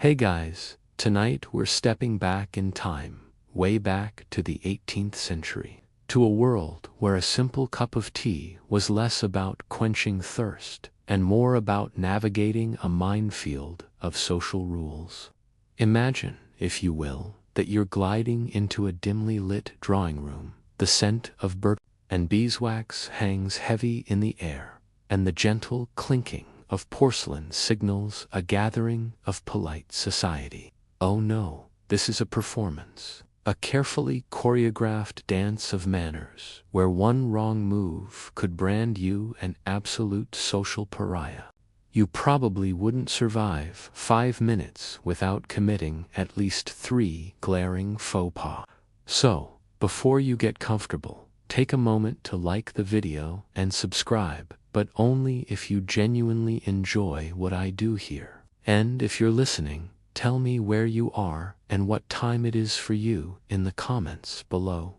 Hey guys, tonight we're stepping back in time, way back to the 18th century, to a world where a simple cup of tea was less about quenching thirst and more about navigating a minefield of social rules. Imagine, if you will, that you're gliding into a dimly lit drawing room. The scent of bergamot and beeswax hangs heavy in the air, and the gentle clinking of porcelain signals a gathering of polite society. Oh no, this is a performance, a carefully choreographed dance of manners, where one wrong move could brand you an absolute social pariah. You probably wouldn't survive 5 minutes without committing at least 3 glaring faux pas. So, before you get comfortable, take a moment to like the video and subscribe, but only if you genuinely enjoy what I do here. And if you're listening, tell me where you are and what time it is for you in the comments below.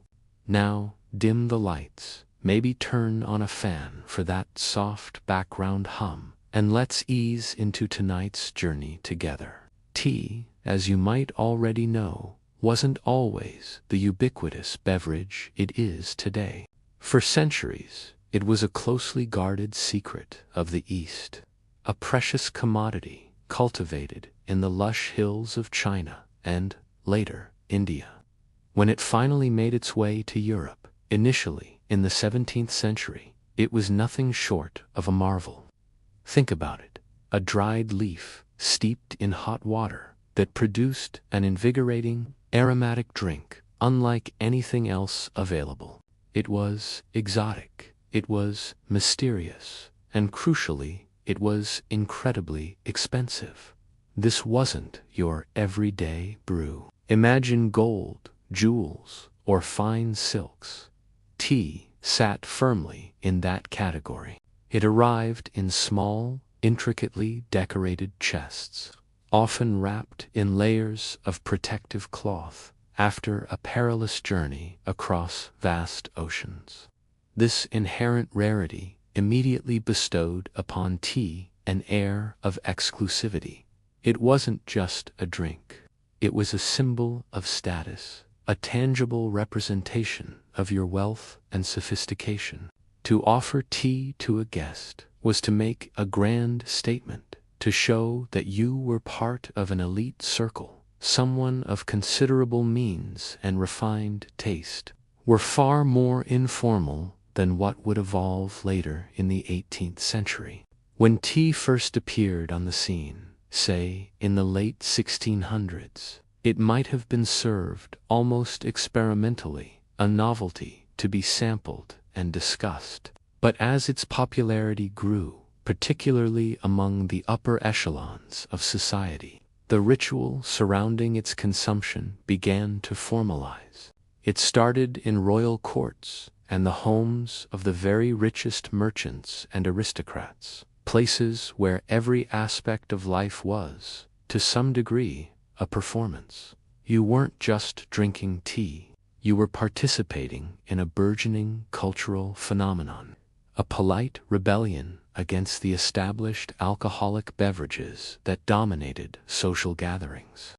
Now, dim the lights, maybe turn on a fan for that soft background hum, and let's ease into tonight's journey together. Tea, as you might already know, wasn't always the ubiquitous beverage it is today. For centuries, it was a closely guarded secret of the East, a precious commodity cultivated in the lush hills of China and, later, India. When it finally made its way to Europe, initially in the 17th century, it was nothing short of a marvel. Think about it, a dried leaf steeped in hot water that produced an invigorating, aromatic drink unlike anything else available. It was exotic, it was mysterious, and crucially, it was incredibly expensive. This wasn't your everyday brew. Imagine gold, jewels, or fine silks. Tea sat firmly in that category. It arrived in small, intricately decorated chests, often wrapped in layers of protective cloth after a perilous journey across vast oceans. This inherent rarity immediately bestowed upon tea an air of exclusivity. It wasn't just a drink. It was a symbol of status, a tangible representation of your wealth and sophistication. To offer tea to a guest was to make a grand statement, to show that you were part of an elite circle. Someone of considerable means and refined taste. Were far more informal than what would evolve later in the 18th century. When tea first appeared on the scene, say in the late 1600s, it might have been served almost experimentally, a novelty to be sampled and discussed. But as its popularity grew, particularly among the upper echelons of society, the ritual surrounding its consumption began to formalize. It started in royal courts and the homes of the very richest merchants and aristocrats, places where every aspect of life was, to some degree, a performance. You weren't just drinking tea, you were participating in a burgeoning cultural phenomenon, a polite rebellion against the established alcoholic beverages that dominated social gatherings.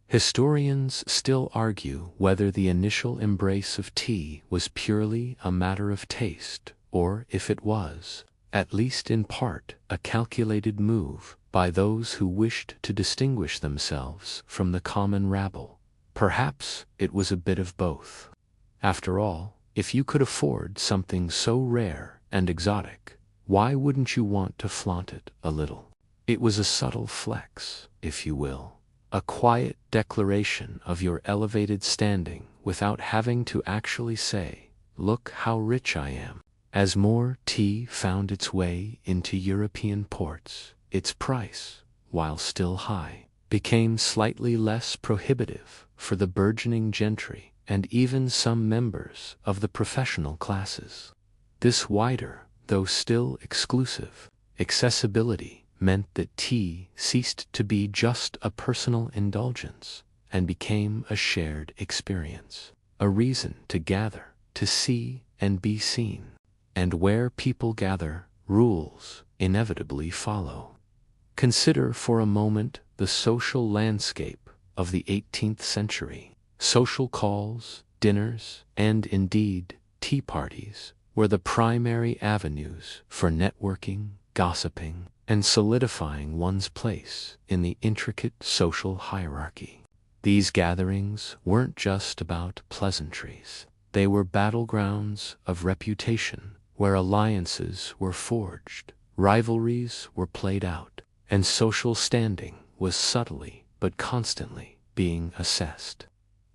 Historians still argue whether the initial embrace of tea was purely a matter of taste, or if it was, at least in part, a calculated move by those who wished to distinguish themselves from the common rabble. Perhaps it was a bit of both. After all, if you could afford something so rare and exotic, why wouldn't you want to flaunt it a little? It was a subtle flex, if you will, a quiet declaration of your elevated standing without having to actually say, "Look how rich I am." As more tea found its way into European ports, its price, while still high, became slightly less prohibitive for the burgeoning gentry and even some members of the professional classes. This wider, though still exclusive, accessibility meant that tea ceased to be just a personal indulgence and became a shared experience, a reason to gather, to see and be seen. And where people gather, rules inevitably follow. Consider for a moment the social landscape of the 18th century. Social calls, dinners, and indeed tea parties were the primary avenues for networking, gossiping, and solidifying one's place in the intricate social hierarchy. These gatherings weren't just about pleasantries. They were battlegrounds of reputation, where alliances were forged, rivalries were played out, and social standing was subtly but constantly being assessed.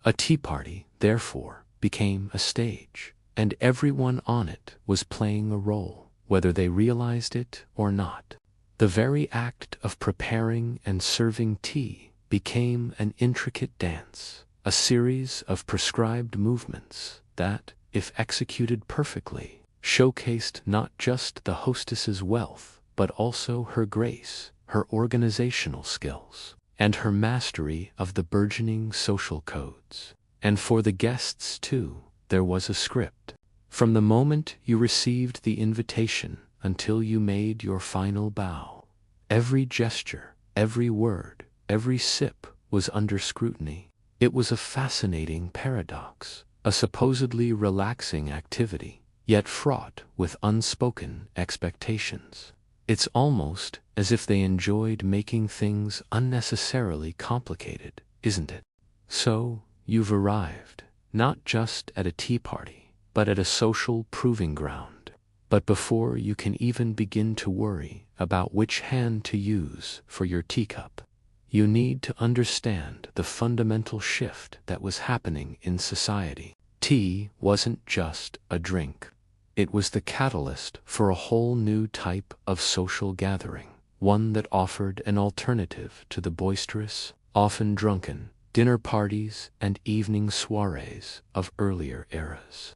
A tea party, therefore, became a stage, and everyone on it was playing a role, whether they realized it or not. The very act of preparing and serving tea became an intricate dance, a series of prescribed movements that, if executed perfectly, showcased not just the hostess's wealth, but also her grace, her organizational skills, and her mastery of the burgeoning social codes. And for the guests, too, there was a script. From the moment you received the invitation until you made your final bow, every gesture, every word, every sip was under scrutiny. It was a fascinating paradox, a supposedly relaxing activity, yet fraught with unspoken expectations. It's almost as if they enjoyed making things unnecessarily complicated, isn't it? So, you've arrived, not just at a tea party, but at a social proving ground. But before you can even begin to worry about which hand to use for your teacup, you need to understand the fundamental shift that was happening in society. Tea wasn't just a drink. It was the catalyst for a whole new type of social gathering, one that offered an alternative to the boisterous, often drunken, dinner parties and evening soirees of earlier eras.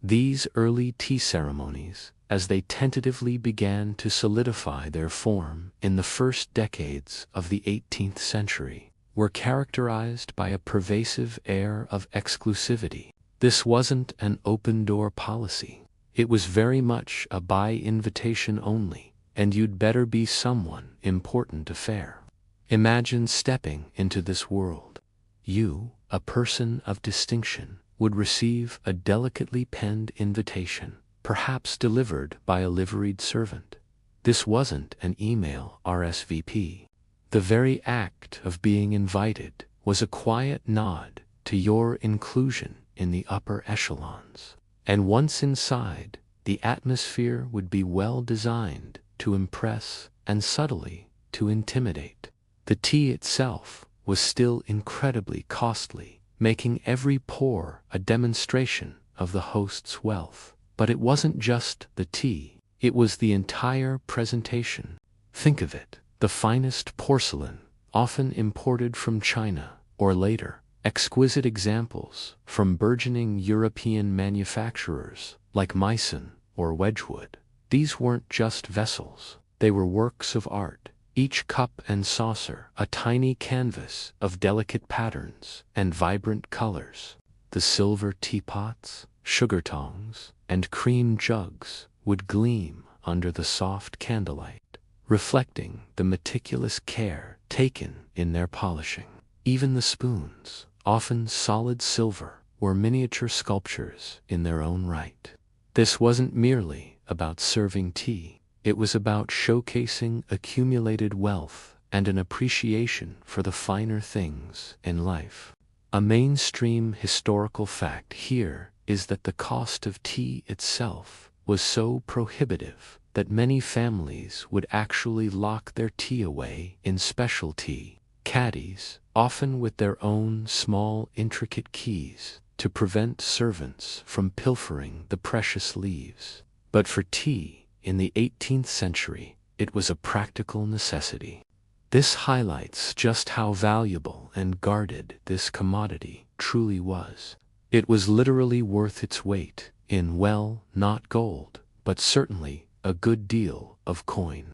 These early tea ceremonies, as they tentatively began to solidify their form in the first decades of the 18th century, were characterized by a pervasive air of exclusivity. This wasn't an open-door policy. It was very much a by invitation only, and you'd better be someone important affair. Imagine stepping into this world. You, a person of distinction, would receive a delicately penned invitation, perhaps delivered by a liveried servant. This wasn't an email RSVP. The very act of being invited was a quiet nod to your inclusion in the upper echelons. And once inside, the atmosphere would be well designed to impress and subtly to intimidate. The tea itself was still incredibly costly, making every pour a demonstration of the host's wealth. But it wasn't just the tea, it was the entire presentation. Think of it, the finest porcelain, often imported from China, or later, exquisite examples from burgeoning European manufacturers like Meissen or Wedgwood. These weren't just vessels, they were works of art, each cup and saucer a tiny canvas of delicate patterns and vibrant colors. The silver teapots, sugar tongs, and cream jugs would gleam under the soft candlelight, reflecting the meticulous care taken in their polishing. Even the spoons, often solid silver, were miniature sculptures in their own right. This wasn't merely about serving tea, it was about showcasing accumulated wealth and an appreciation for the finer things in life. A mainstream historical fact here is that the cost of tea itself was so prohibitive that many families would actually lock their tea away in special tea caddies, often with their own small intricate keys, to prevent servants from pilfering the precious leaves. But for tea, in the 18th century, it was a practical necessity. This highlights just how valuable and guarded this commodity truly was. It was literally worth its weight in, well, not gold, but certainly a good deal of coin.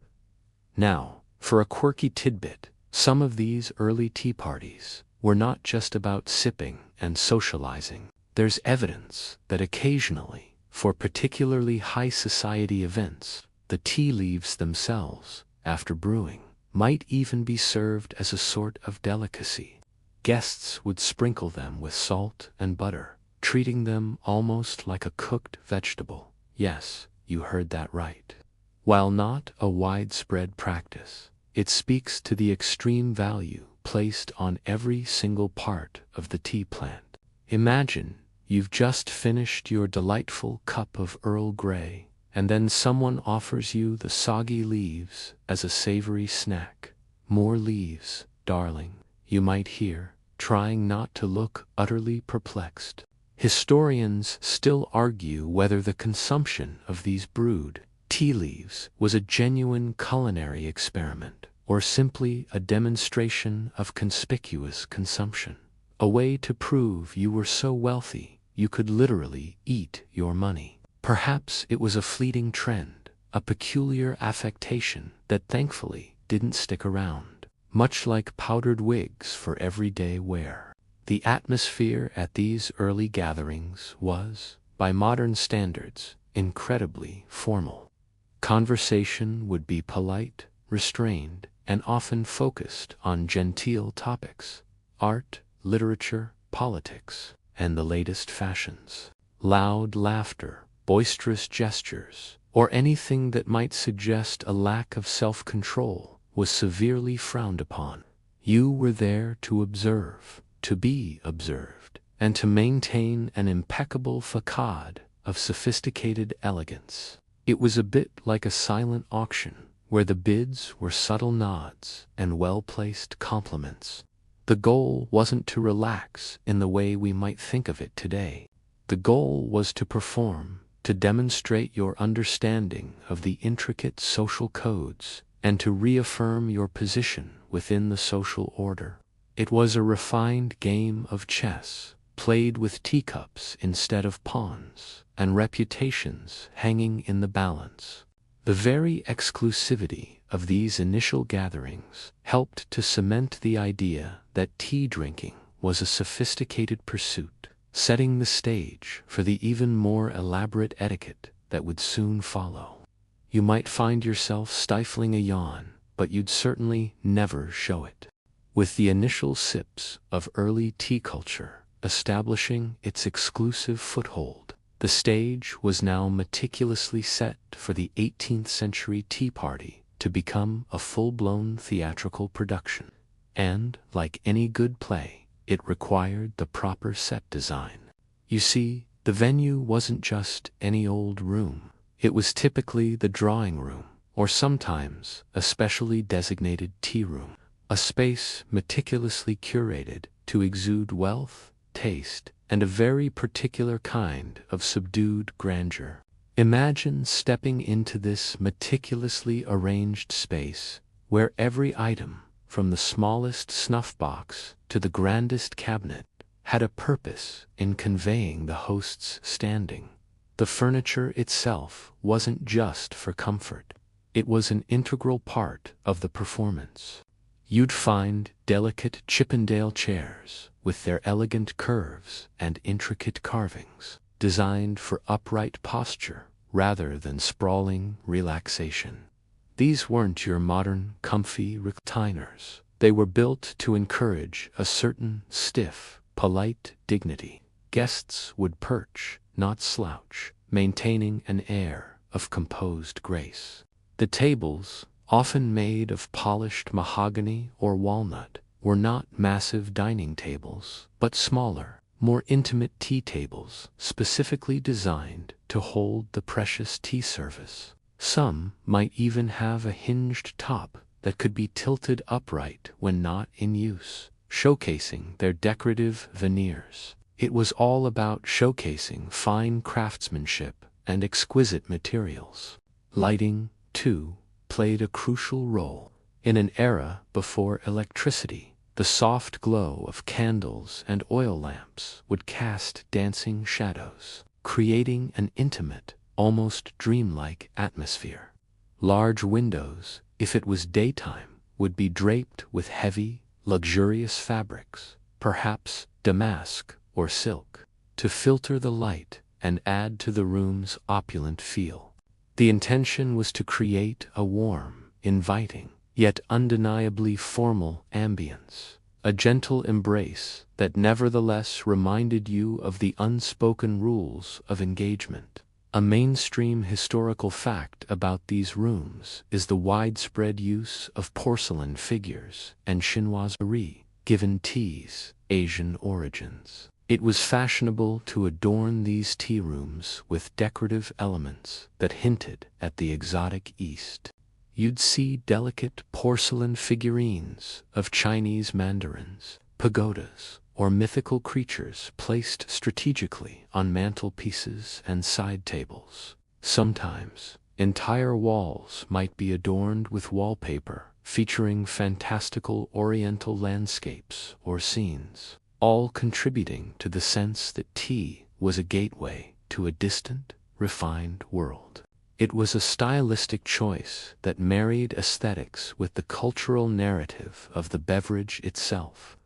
Now, for a quirky tidbit, some of these early tea parties were not just about sipping and socializing. There's evidence that occasionally, for particularly high society events, the tea leaves themselves, after brewing, might even be served as a sort of delicacy. Guests would sprinkle them with salt and butter, treating them almost like a cooked vegetable. Yes, you heard that right. While not a widespread practice, it speaks to the extreme value placed on every single part of the tea plant. Imagine you've just finished your delightful cup of Earl Grey, and then someone offers you the soggy leaves as a savory snack. "More leaves, darling," you might hear, trying not to look utterly perplexed. Historians still argue whether the consumption of these brewed tea leaves was a genuine culinary experiment, or simply a demonstration of conspicuous consumption, a way to prove you were so wealthy you could literally eat your money. Perhaps it was a fleeting trend, a peculiar affectation that thankfully didn't stick around, much like powdered wigs for everyday wear. The atmosphere at these early gatherings was, by modern standards, incredibly formal. Conversation would be polite, restrained, and often focused on genteel topics: art, literature, politics, and the latest fashions. Loud laughter, boisterous gestures, or anything that might suggest a lack of self-control was severely frowned upon. You were there to observe, to be observed, and to maintain an impeccable facade of sophisticated elegance. It was a bit like a silent auction, where the bids were subtle nods and well-placed compliments. The goal wasn't to relax in the way we might think of it today. The goal was to perform, to demonstrate your understanding of the intricate social codes, and to reaffirm your position within the social order. It was a refined game of chess, played with teacups instead of pawns, and reputations hanging in the balance. The very exclusivity of these initial gatherings helped to cement the idea that tea drinking was a sophisticated pursuit, setting the stage for the even more elaborate etiquette that would soon follow. You might find yourself stifling a yawn, but you'd certainly never show it. With the initial sips of early tea culture establishing its exclusive foothold, the stage was now meticulously set for the 18th century tea party to become a full-blown theatrical production. And, like any good play, it required the proper set design. You see, the venue wasn't just any old room. It was typically the drawing room, or sometimes a specially designated tea room, a space meticulously curated to exude wealth, taste, and a very particular kind of subdued grandeur. Imagine stepping into this meticulously arranged space, where every item, from the smallest snuff box to the grandest cabinet, had a purpose in conveying the host's standing. The furniture itself wasn't just for comfort. It was an integral part of the performance. You'd find delicate Chippendale chairs with their elegant curves and intricate carvings, designed for upright posture rather than sprawling relaxation. These weren't your modern, comfy recliners. They were built to encourage a certain stiff, polite dignity. Guests would perch, not slouch, maintaining an air of composed grace. The tables, often made of polished mahogany or walnut, were not massive dining tables, but smaller, more intimate tea tables, specifically designed to hold the precious tea service. Some might even have a hinged top that could be tilted upright when not in use, showcasing their decorative veneers. It was all about showcasing fine craftsmanship and exquisite materials. Lighting, too, played a crucial role. In an era before electricity, the soft glow of candles and oil lamps would cast dancing shadows, creating an intimate, almost dreamlike atmosphere. Large windows, if it was daytime, would be draped with heavy, luxurious fabrics, perhaps damask or silk, to filter the light and add to the room's opulent feel. The intention was to create a warm, inviting, yet undeniably formal ambience, a gentle embrace that nevertheless reminded you of the unspoken rules of engagement. A mainstream historical fact about these rooms is the widespread use of porcelain figures and chinoiserie, given tea's Asian origins. It was fashionable to adorn these tea rooms with decorative elements that hinted at the exotic East. You'd see delicate porcelain figurines of Chinese mandarins, pagodas, or mythical creatures placed strategically on mantelpieces and side tables. Sometimes, entire walls might be adorned with wallpaper featuring fantastical oriental landscapes or scenes, all contributing to the sense that tea was a gateway to a distant, refined world. It was a stylistic choice that married aesthetics with the cultural narrative of the beverage itself.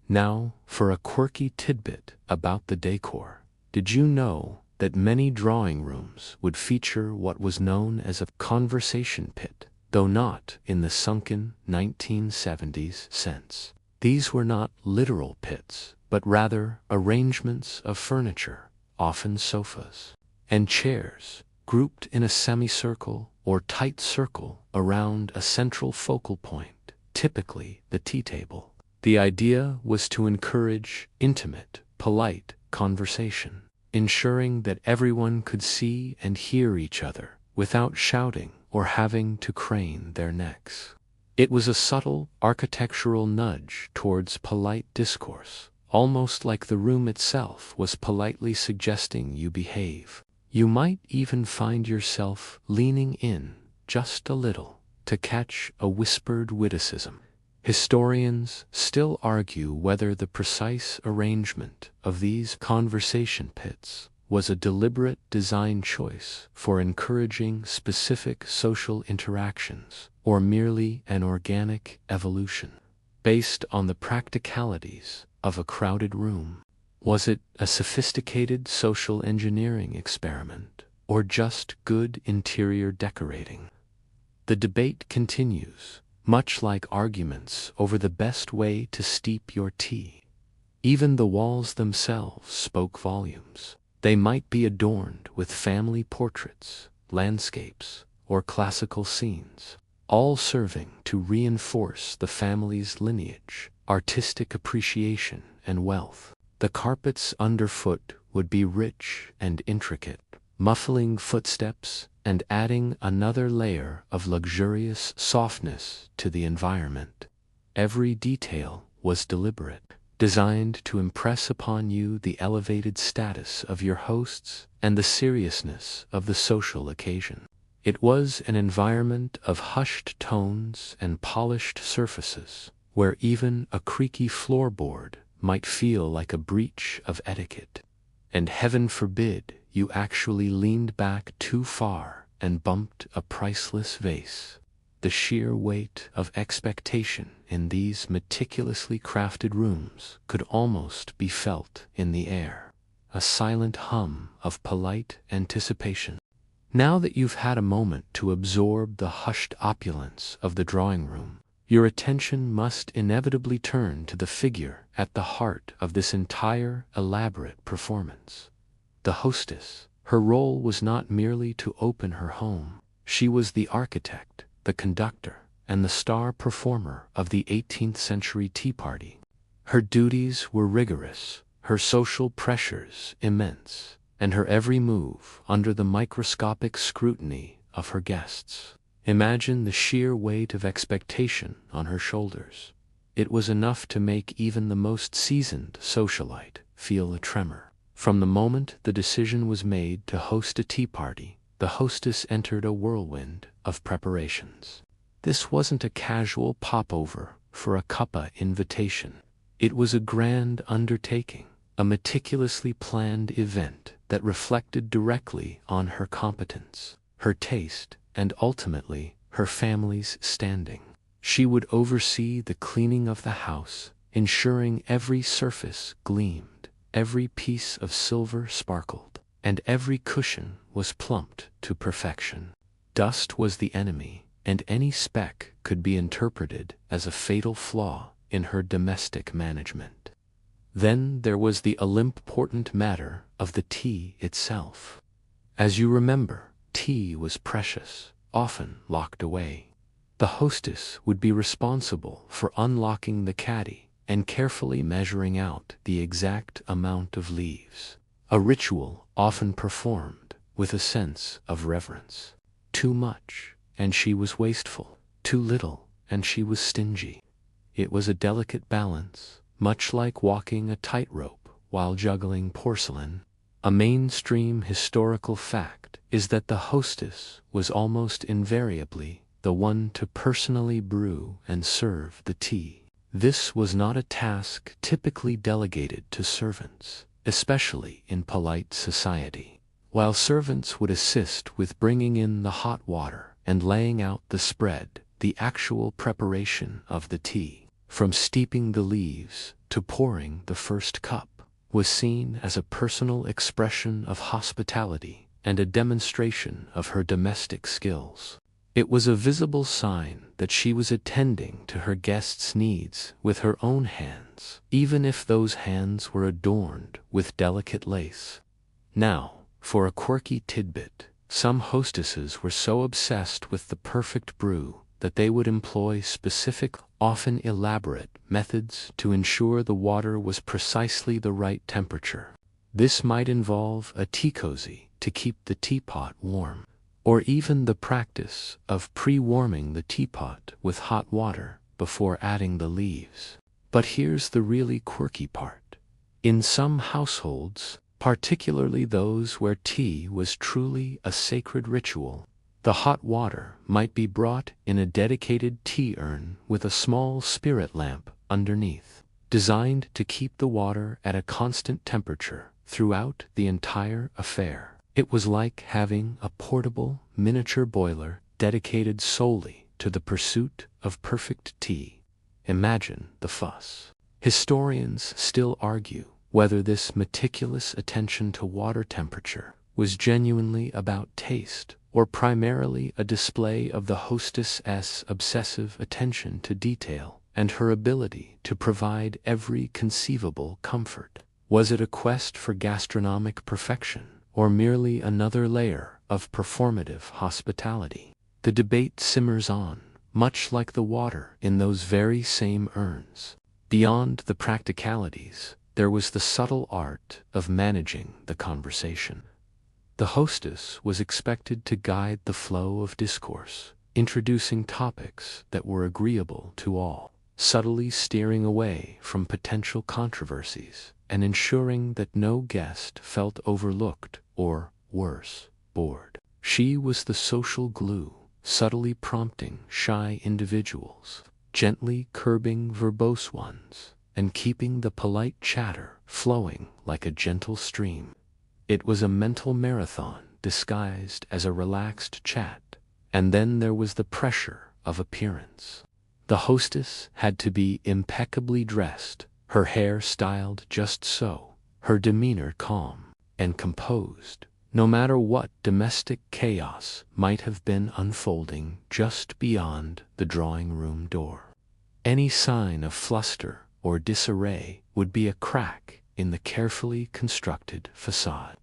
Now, for a quirky tidbit about the decor. Did you know that many drawing rooms would feature what was known as a conversation pit, though not in the sunken 1970s sense? These were not literal pits, but rather arrangements of furniture, often sofas, and chairs, grouped in a semicircle or tight circle around a central focal point, typically the tea table. The idea was to encourage intimate, polite conversation, ensuring that everyone could see and hear each other without shouting or having to crane their necks. It was a subtle architectural nudge towards polite discourse, almost like the room itself was politely suggesting you behave. You might even find yourself leaning in just a little to catch a whispered witticism. Historians still argue whether the precise arrangement of these conversation pits was a deliberate design choice for encouraging specific social interactions or merely an organic evolution based on the practicalities of a crowded room. Was it a sophisticated social engineering experiment or just good interior decorating? The debate continues, much like arguments over the best way to steep your tea. Even the walls themselves spoke volumes. They might be adorned with family portraits, landscapes, or classical scenes, all serving to reinforce the family's lineage, artistic appreciation, and wealth. The carpets underfoot would be rich and intricate, muffling footsteps and adding another layer of luxurious softness to the environment. Every detail was deliberate, designed to impress upon you the elevated status of your hosts and the seriousness of the social occasion. It was an environment of hushed tones and polished surfaces, where even a creaky floorboard might feel like a breach of etiquette. And heaven forbid you actually leaned back too far and bumped a priceless vase. The sheer weight of expectation in these meticulously crafted rooms could almost be felt in the air, a silent hum of polite anticipation. Now that you've had a moment to absorb the hushed opulence of the drawing room, your attention must inevitably turn to the figure at the heart of this entire elaborate performance. The hostess. Her role was not merely to open her home. She was the architect, the conductor, and the star performer of the 18th century tea party. Her duties were rigorous, her social pressures immense, and her every move under the microscopic scrutiny of her guests. Imagine the sheer weight of expectation on her shoulders. It was enough to make even the most seasoned socialite feel a tremor. From the moment the decision was made to host a tea party, the hostess entered a whirlwind of preparations. This wasn't a casual popover for a cuppa invitation. It was a grand undertaking, a meticulously planned event that reflected directly on her competence, her taste, and ultimately her family's standing. She would oversee the cleaning of the house, ensuring every surface gleamed, every piece of silver sparkled, and every cushion was plumped to perfection. Dust was the enemy, and any speck could be interpreted as a fatal flaw in her domestic management. Then there was the all-important matter of the tea itself. As you remember, tea was precious, often locked away. The hostess would be responsible for unlocking the caddy and carefully measuring out the exact amount of leaves, a ritual often performed with a sense of reverence. Too much, and she was wasteful. Too little, and she was stingy. It was a delicate balance, much like walking a tightrope while juggling porcelain. A mainstream historical fact is that the hostess was almost invariably the one to personally brew and serve the tea. This was not a task typically delegated to servants, especially in polite society. While servants would assist with bringing in the hot water and laying out the spread, the actual preparation of the tea, from steeping the leaves to pouring the first cup, was seen as a personal expression of hospitality and a demonstration of her domestic skills. It was a visible sign that she was attending to her guests' needs with her own hands, even if those hands were adorned with delicate lace. Now, for a quirky tidbit, some hostesses were so obsessed with the perfect brew that they would employ specific, often elaborate, methods to ensure the water was precisely the right temperature. This might involve a tea cozy to keep the teapot warm, or even the practice of pre-warming the teapot with hot water before adding the leaves. But here's the really quirky part. In some households, particularly those where tea was truly a sacred ritual, the hot water might be brought in a dedicated tea urn with a small spirit lamp underneath, designed to keep the water at a constant temperature throughout the entire affair. It was like having a portable, miniature boiler dedicated solely to the pursuit of perfect tea. Imagine the fuss. Historians still argue whether this meticulous attention to water temperature was genuinely about taste or primarily a display of the hostess's obsessive attention to detail and her ability to provide every conceivable comfort. Was it a quest for gastronomic perfection, or merely another layer of performative hospitality? The debate simmers on, much like the water in those very same urns. Beyond the practicalities, there was the subtle art of managing the conversation. The hostess was expected to guide the flow of discourse, introducing topics that were agreeable to all, subtly steering away from potential controversies, and ensuring that no guest felt overlooked or, worse, bored. She was the social glue, subtly prompting shy individuals, gently curbing verbose ones, and keeping the polite chatter flowing like a gentle stream. It was a mental marathon disguised as a relaxed chat. And then there was the pressure of appearance. The hostess had to be impeccably dressed, her hair styled just so, her demeanor calm and composed, no matter what domestic chaos might have been unfolding just beyond the drawing room door. Any sign of fluster or disarray would be a crack in the carefully constructed facade.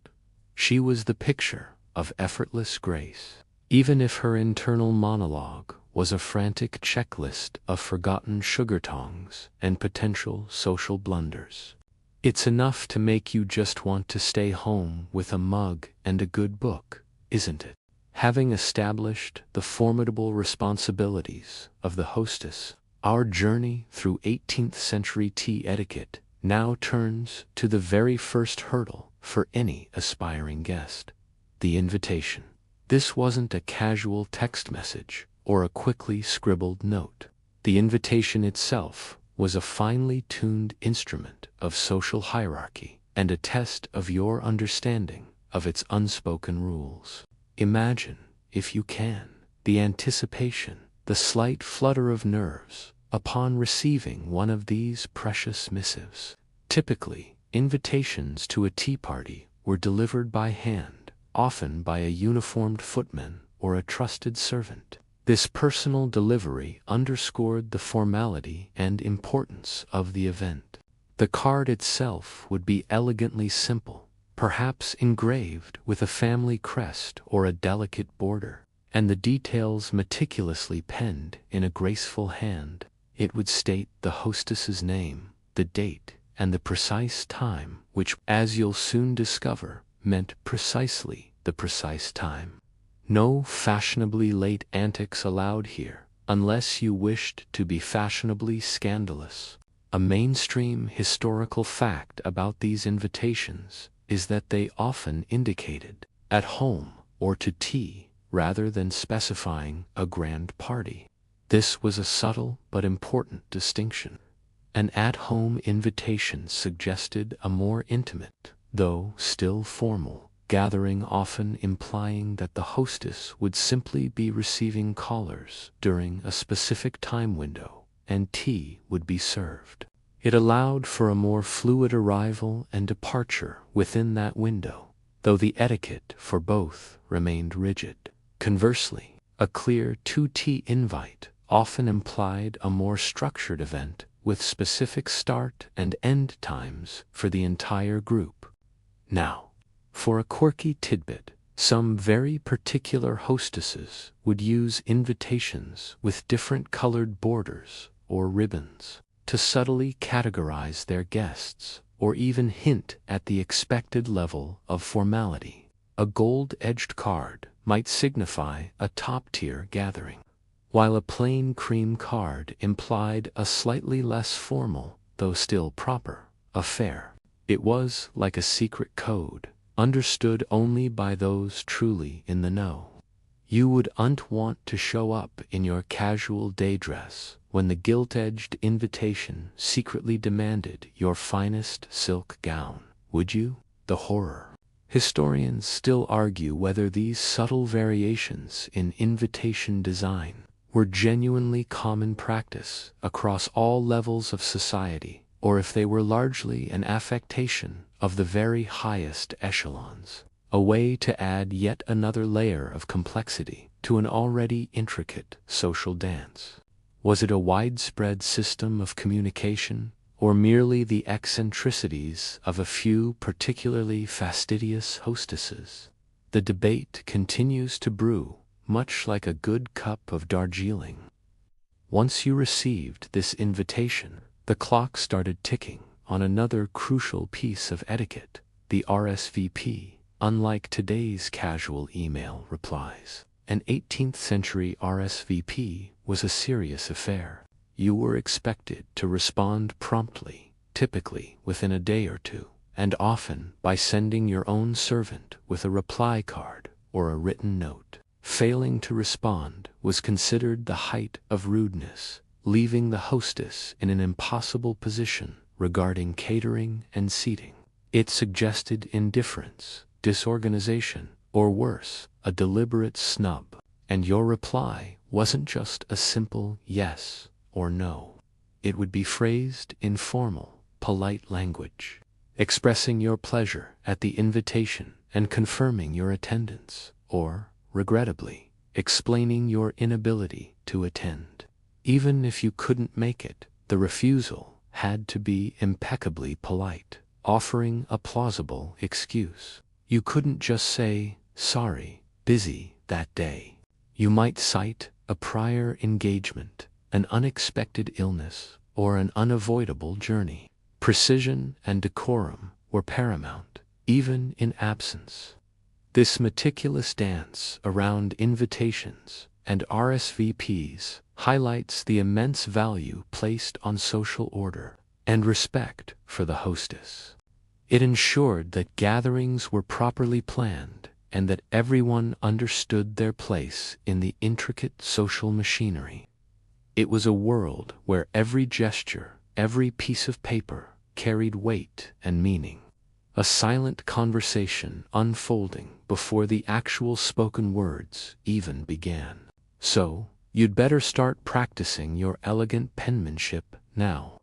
She was the picture of effortless grace, even if her internal monologue was a frantic checklist of forgotten sugar tongs and potential social blunders. It's enough to make you just want to stay home with a mug and a good book, isn't it? Having established the formidable responsibilities of the hostess, our journey through 18th-century tea etiquette now turns to the very first hurdle for any aspiring guest: the invitation. This wasn't a casual text message or a quickly scribbled note. The invitation itself was a finely tuned instrument of social hierarchy and a test of your understanding of its unspoken rules. Imagine, if you can, the anticipation, the slight flutter of nerves upon receiving one of these precious missives. Typically, invitations to a tea party were delivered by hand, often by a uniformed footman or a trusted servant. This personal delivery underscored the formality and importance of the event. The card itself would be elegantly simple, perhaps engraved with a family crest or a delicate border, and the details meticulously penned in a graceful hand. It would state the hostess's name, the date, and the precise time, which, as you'll soon discover, meant precisely the precise time. No fashionably late antics allowed here, unless you wished to be fashionably scandalous. A mainstream historical fact about these invitations is that they often indicated at home or to tea rather than specifying a grand party. This was a subtle but important distinction. An at-home invitation suggested a more intimate, though still formal, gathering, often implying that the hostess would simply be receiving callers during a specific time window, and tea would be served. It allowed for a more fluid arrival and departure within that window, though the etiquette for both remained rigid. Conversely, a clear to-tea invite often implied a more structured event with specific start and end times for the entire group. Now, for a quirky tidbit, some very particular hostesses would use invitations with different colored borders or ribbons to subtly categorize their guests or even hint at the expected level of formality. A gold-edged card might signify a top-tier gathering, while a plain cream card implied a slightly less formal, though still proper, affair. It was like a secret code, understood only by those truly in the know. You wouldn't want to show up in your casual day dress when the gilt-edged invitation secretly demanded your finest silk gown, would you? The horror. Historians still argue whether these subtle variations in invitation design were genuinely common practice across all levels of society, or if they were largely an affectation of the very highest echelons, a way to add yet another layer of complexity to an already intricate social dance. Was it a widespread system of communication, or merely the eccentricities of a few particularly fastidious hostesses? The debate continues to brew, much like a good cup of Darjeeling. Once you received this invitation, the clock started ticking on another crucial piece of etiquette, the RSVP. Unlike today's casual email replies, an 18th-century RSVP was a serious affair. You were expected to respond promptly, typically within a day or two, and often by sending your own servant with a reply card or a written note. Failing to respond was considered the height of rudeness, leaving the hostess in an impossible position regarding catering and seating. It suggested indifference, disorganization, or worse, a deliberate snub. And your reply wasn't just a simple yes or no. It would be phrased in formal, polite language, expressing your pleasure at the invitation and confirming your attendance, or, regrettably, explaining your inability to attend. Even if you couldn't make it, the refusal had to be impeccably polite, offering a plausible excuse. You couldn't just say, "Sorry, busy that day." You might cite a prior engagement, an unexpected illness, or an unavoidable journey. Precision and decorum were paramount, even in absence. This meticulous dance around invitations and RSVPs highlights the immense value placed on social order and respect for the hostess. It ensured that gatherings were properly planned and that everyone understood their place in the intricate social machinery. It was a world where every gesture, every piece of paper, carried weight and meaning. A silent conversation unfolding before the actual spoken words even began. So, you'd better start practicing your elegant penmanship now,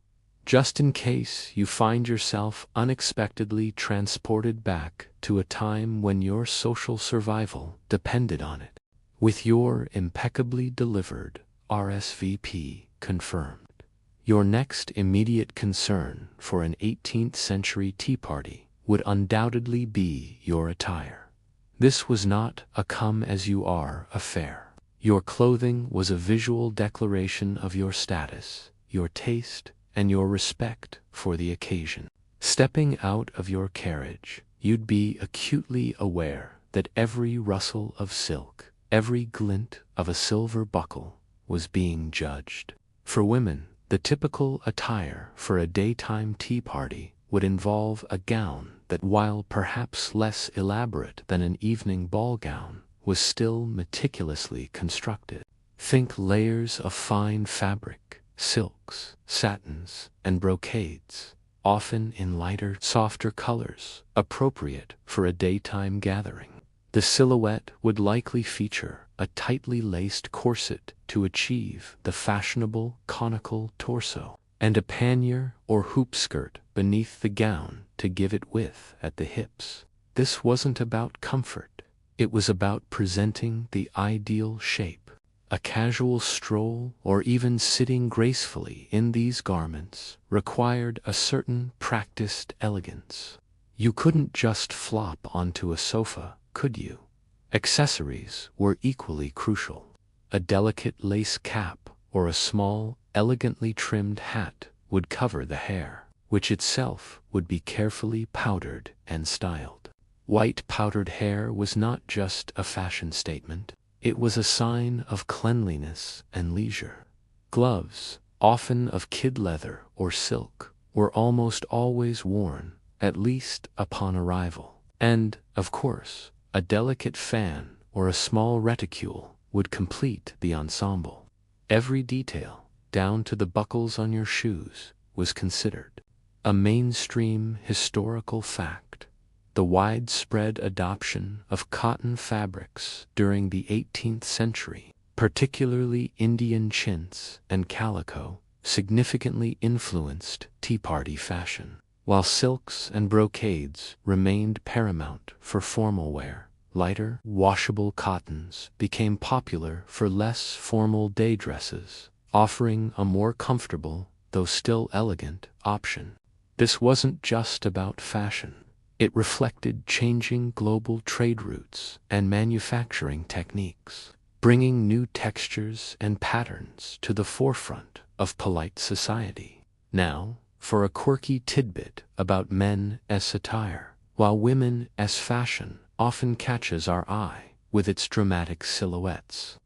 just in case you find yourself unexpectedly transported back to a time when your social survival depended on it. with your impeccably delivered RSVP confirmed. Your next immediate concern for an 18th-century tea party would undoubtedly be your attire. This was not a come-as-you-are affair. Your clothing was a visual declaration of your status, your taste, and your respect for the occasion. Stepping out of your carriage, you'd be acutely aware that every rustle of silk, every glint of a silver buckle, was being judged. For women, the typical attire for a daytime tea party would involve a gown that, while perhaps less elaborate than an evening ball gown, was still meticulously constructed. Think layers of fine fabric, silks, satins, and brocades, often in lighter, softer colors, appropriate for a daytime gathering. The silhouette would likely feature a tightly laced corset to achieve the fashionable conical torso, and a pannier or hoop skirt beneath the gown to give it width at the hips. This wasn't about comfort. It was about presenting the ideal shape. A casual stroll, or even sitting gracefully in these garments, required a certain practiced elegance. You couldn't just flop onto a sofa, could you? Accessories were equally crucial. A delicate lace cap or a small, elegantly trimmed hat would cover the hair, which itself would be carefully powdered and styled. White powdered hair was not just a fashion statement, it was a sign of cleanliness and leisure. Gloves, often of kid leather or silk, were almost always worn, at least upon arrival. And, of course, a delicate fan or a small reticule would complete the ensemble. Every detail, down to the buckles on your shoes, was considered. A mainstream historical fact, the widespread adoption of cotton fabrics during the 18th century, particularly Indian chintz and calico, significantly influenced tea party fashion. While silks and brocades remained paramount for formal wear, lighter, washable cottons became popular for less formal day dresses, offering a more comfortable, though still elegant, option. This wasn't just about fashion. It reflected changing global trade routes and manufacturing techniques, bringing new textures and patterns to the forefront of polite society. Now, for a quirky tidbit about men's attire, while women's fashion often catches our eye with its dramatic silhouettes.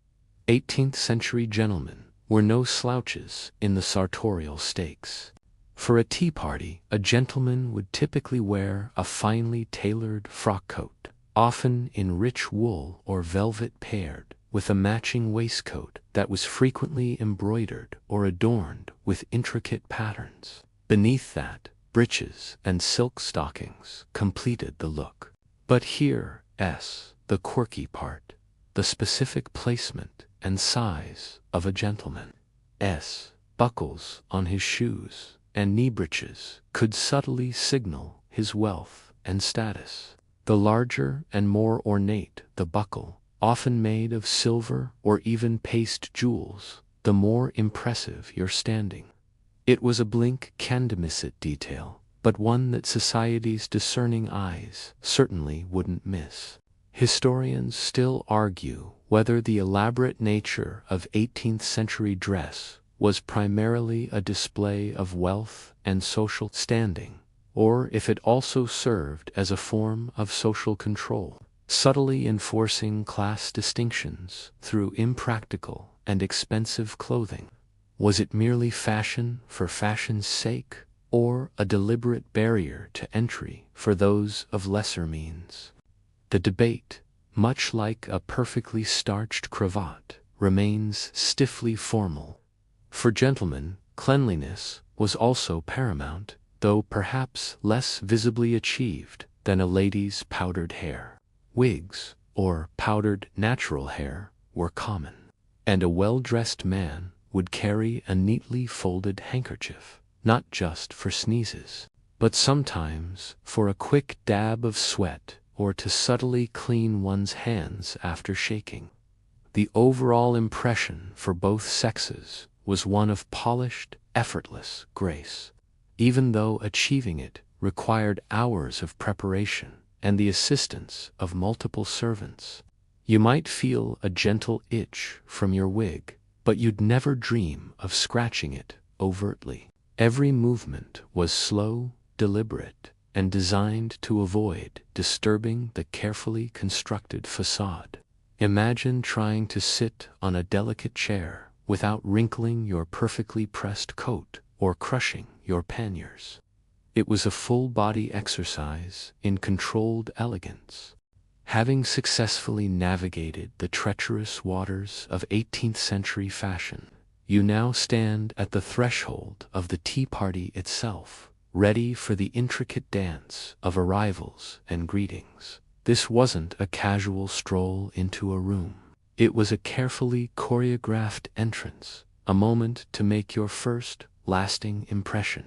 18th-century gentlemen were no slouches in the sartorial stakes. For a tea party, a gentleman would typically wear a finely tailored frock coat, often in rich wool or velvet paired with a matching waistcoat that was frequently embroidered or adorned with intricate patterns. Beneath that, breeches and silk stockings completed the look. But here's the quirky part: the specific placement and size of a gentleman's buckles on his shoes and knee breeches could subtly signal his wealth and status. The larger and more ornate the buckle, often made of silver or even paste jewels, the more impressive your standing. It was a incandescent detail, but one that society's discerning eyes certainly wouldn't miss. Historians still argue whether the elaborate nature of 18th-century dress was primarily a display of wealth and social standing, or if it also served as a form of social control, subtly enforcing class distinctions through impractical and expensive clothing. Was it merely fashion for fashion's sake, or a deliberate barrier to entry for those of lesser means? The debate, much like a perfectly starched cravat, remains stiffly formal. For gentlemen, cleanliness was also paramount, though perhaps less visibly achieved than a lady's powdered hair. Wigs, or powdered natural hair, were common, and a well-dressed man would carry a neatly folded handkerchief, not just for sneezes, but sometimes for a quick dab of sweat or to subtly clean one's hands after shaking. The overall impression for both sexes was one of polished, effortless grace, even though achieving it required hours of preparation and the assistance of multiple servants. You might feel a gentle itch from your wig, but you'd never dream of scratching it overtly. Every movement was slow, deliberate, and designed to avoid disturbing the carefully constructed facade. Imagine trying to sit on a delicate chair without wrinkling your perfectly pressed coat or crushing your panniers. It was a full-body exercise in controlled elegance. Having successfully navigated the treacherous waters of 18th-century fashion, you now stand at the threshold of the tea party itself, ready for the intricate dance of arrivals and greetings. This wasn't a casual stroll into a room. It was a carefully choreographed entrance, a moment to make your first, lasting impression.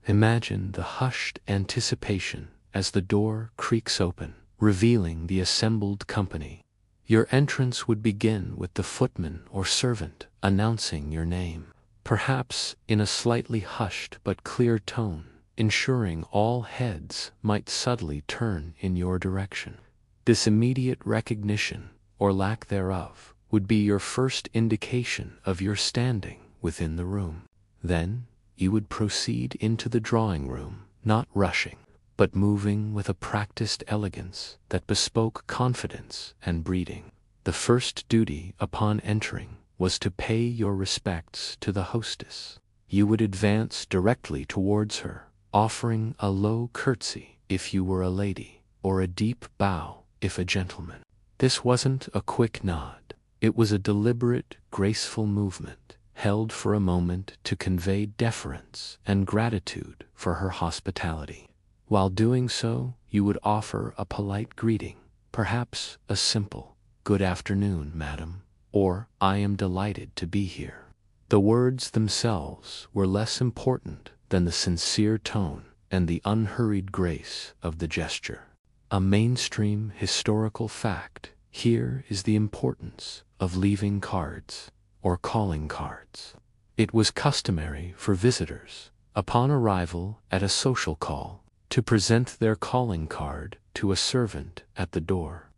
Imagine the hushed anticipation as the door creaks open, revealing the assembled company. Your entrance would begin with the footman or servant announcing your name, perhaps in a slightly hushed but clear tone, ensuring all heads might subtly turn in your direction. This immediate recognition, or lack thereof, would be your first indication of your standing within the room. Then, you would proceed into the drawing room, not rushing, but moving with a practiced elegance that bespoke confidence and breeding. The first duty upon entering was to pay your respects to the hostess. You would advance directly towards her, offering a low curtsy if you were a lady, or a deep bow if a gentleman. This wasn't a quick nod. It was a deliberate, graceful movement, held for a moment to convey deference and gratitude for her hospitality. While doing so, you would offer a polite greeting, perhaps a simple, "Good afternoon, madam," or "I am delighted to be here." The words themselves were less important than the sincere tone and the unhurried grace of the gesture. A mainstream historical fact here is the importance of leaving cards, or calling cards. It was customary for visitors, upon arrival at a social call, to present their calling card to a servant at the door.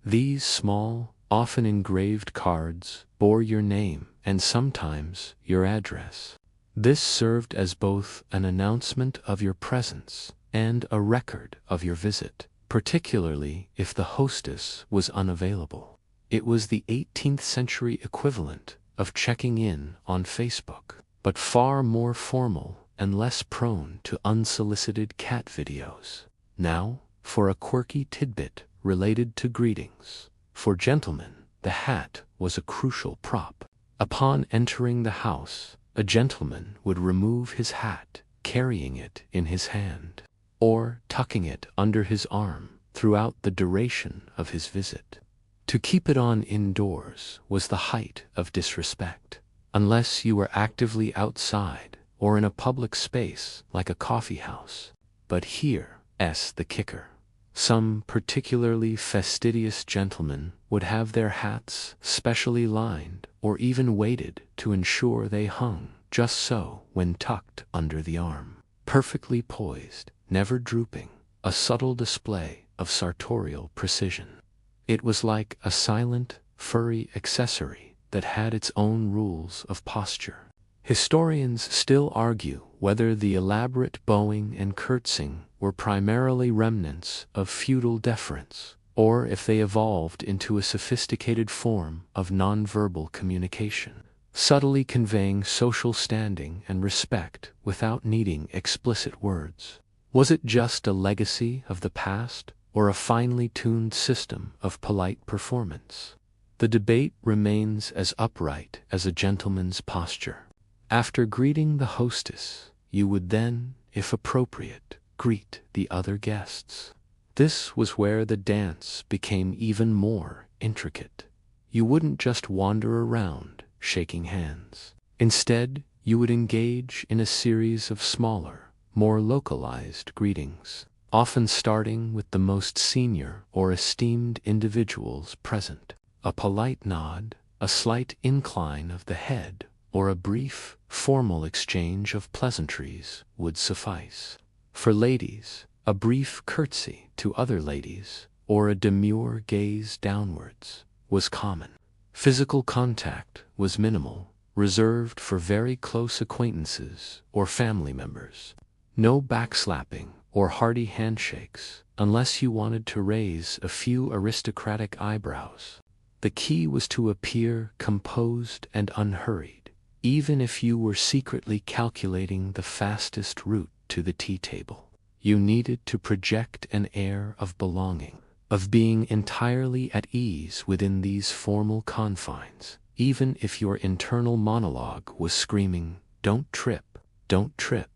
These small, often engraved cards bore your name and sometimes your address. This served as both an announcement of your presence and a record of your visit, particularly if the hostess was unavailable. It was the 18th century equivalent of checking in on Facebook, but far more formal and less prone to unsolicited cat videos. Now, for a quirky tidbit related to greetings. For gentlemen, the hat was a crucial prop. Upon entering the house, a gentleman would remove his hat, carrying it in his hand, or tucking it under his arm throughout the duration of his visit. To keep it on indoors was the height of disrespect, unless you were actively outside or in a public space like a coffee house. But here's the kicker. Some particularly fastidious gentlemen would have their hats specially lined or even weighted to ensure they hung just so when tucked under the arm, perfectly poised, never drooping, a subtle display of sartorial precision. It was like a silent, furry accessory that had its own rules of posture. Historians still argue whether the elaborate bowing and curtsying were primarily remnants of feudal deference, or if they evolved into a sophisticated form of nonverbal communication, subtly conveying social standing and respect without needing explicit words. Was it just a legacy of the past, or a finely tuned system of polite performance? The debate remains as upright as a gentleman's posture. After greeting the hostess, you would then, if appropriate, greet the other guests. This was where the dance became even more intricate. You wouldn't just wander around, shaking hands. Instead, you would engage in a series of smaller, more localized greetings, often starting with the most senior or esteemed individuals present. A polite nod, a slight incline of the head, or a brief, formal exchange of pleasantries would suffice. For ladies, a brief curtsy to other ladies, or a demure gaze downwards, was common. Physical contact was minimal, reserved for very close acquaintances or family members. No backslapping or hearty handshakes, unless you wanted to raise a few aristocratic eyebrows. The key was to appear composed and unhurried, even if you were secretly calculating the fastest route to the tea table. You needed to project an air of belonging, of being entirely at ease within these formal confines, even if your internal monologue was screaming, "Don't trip, don't trip."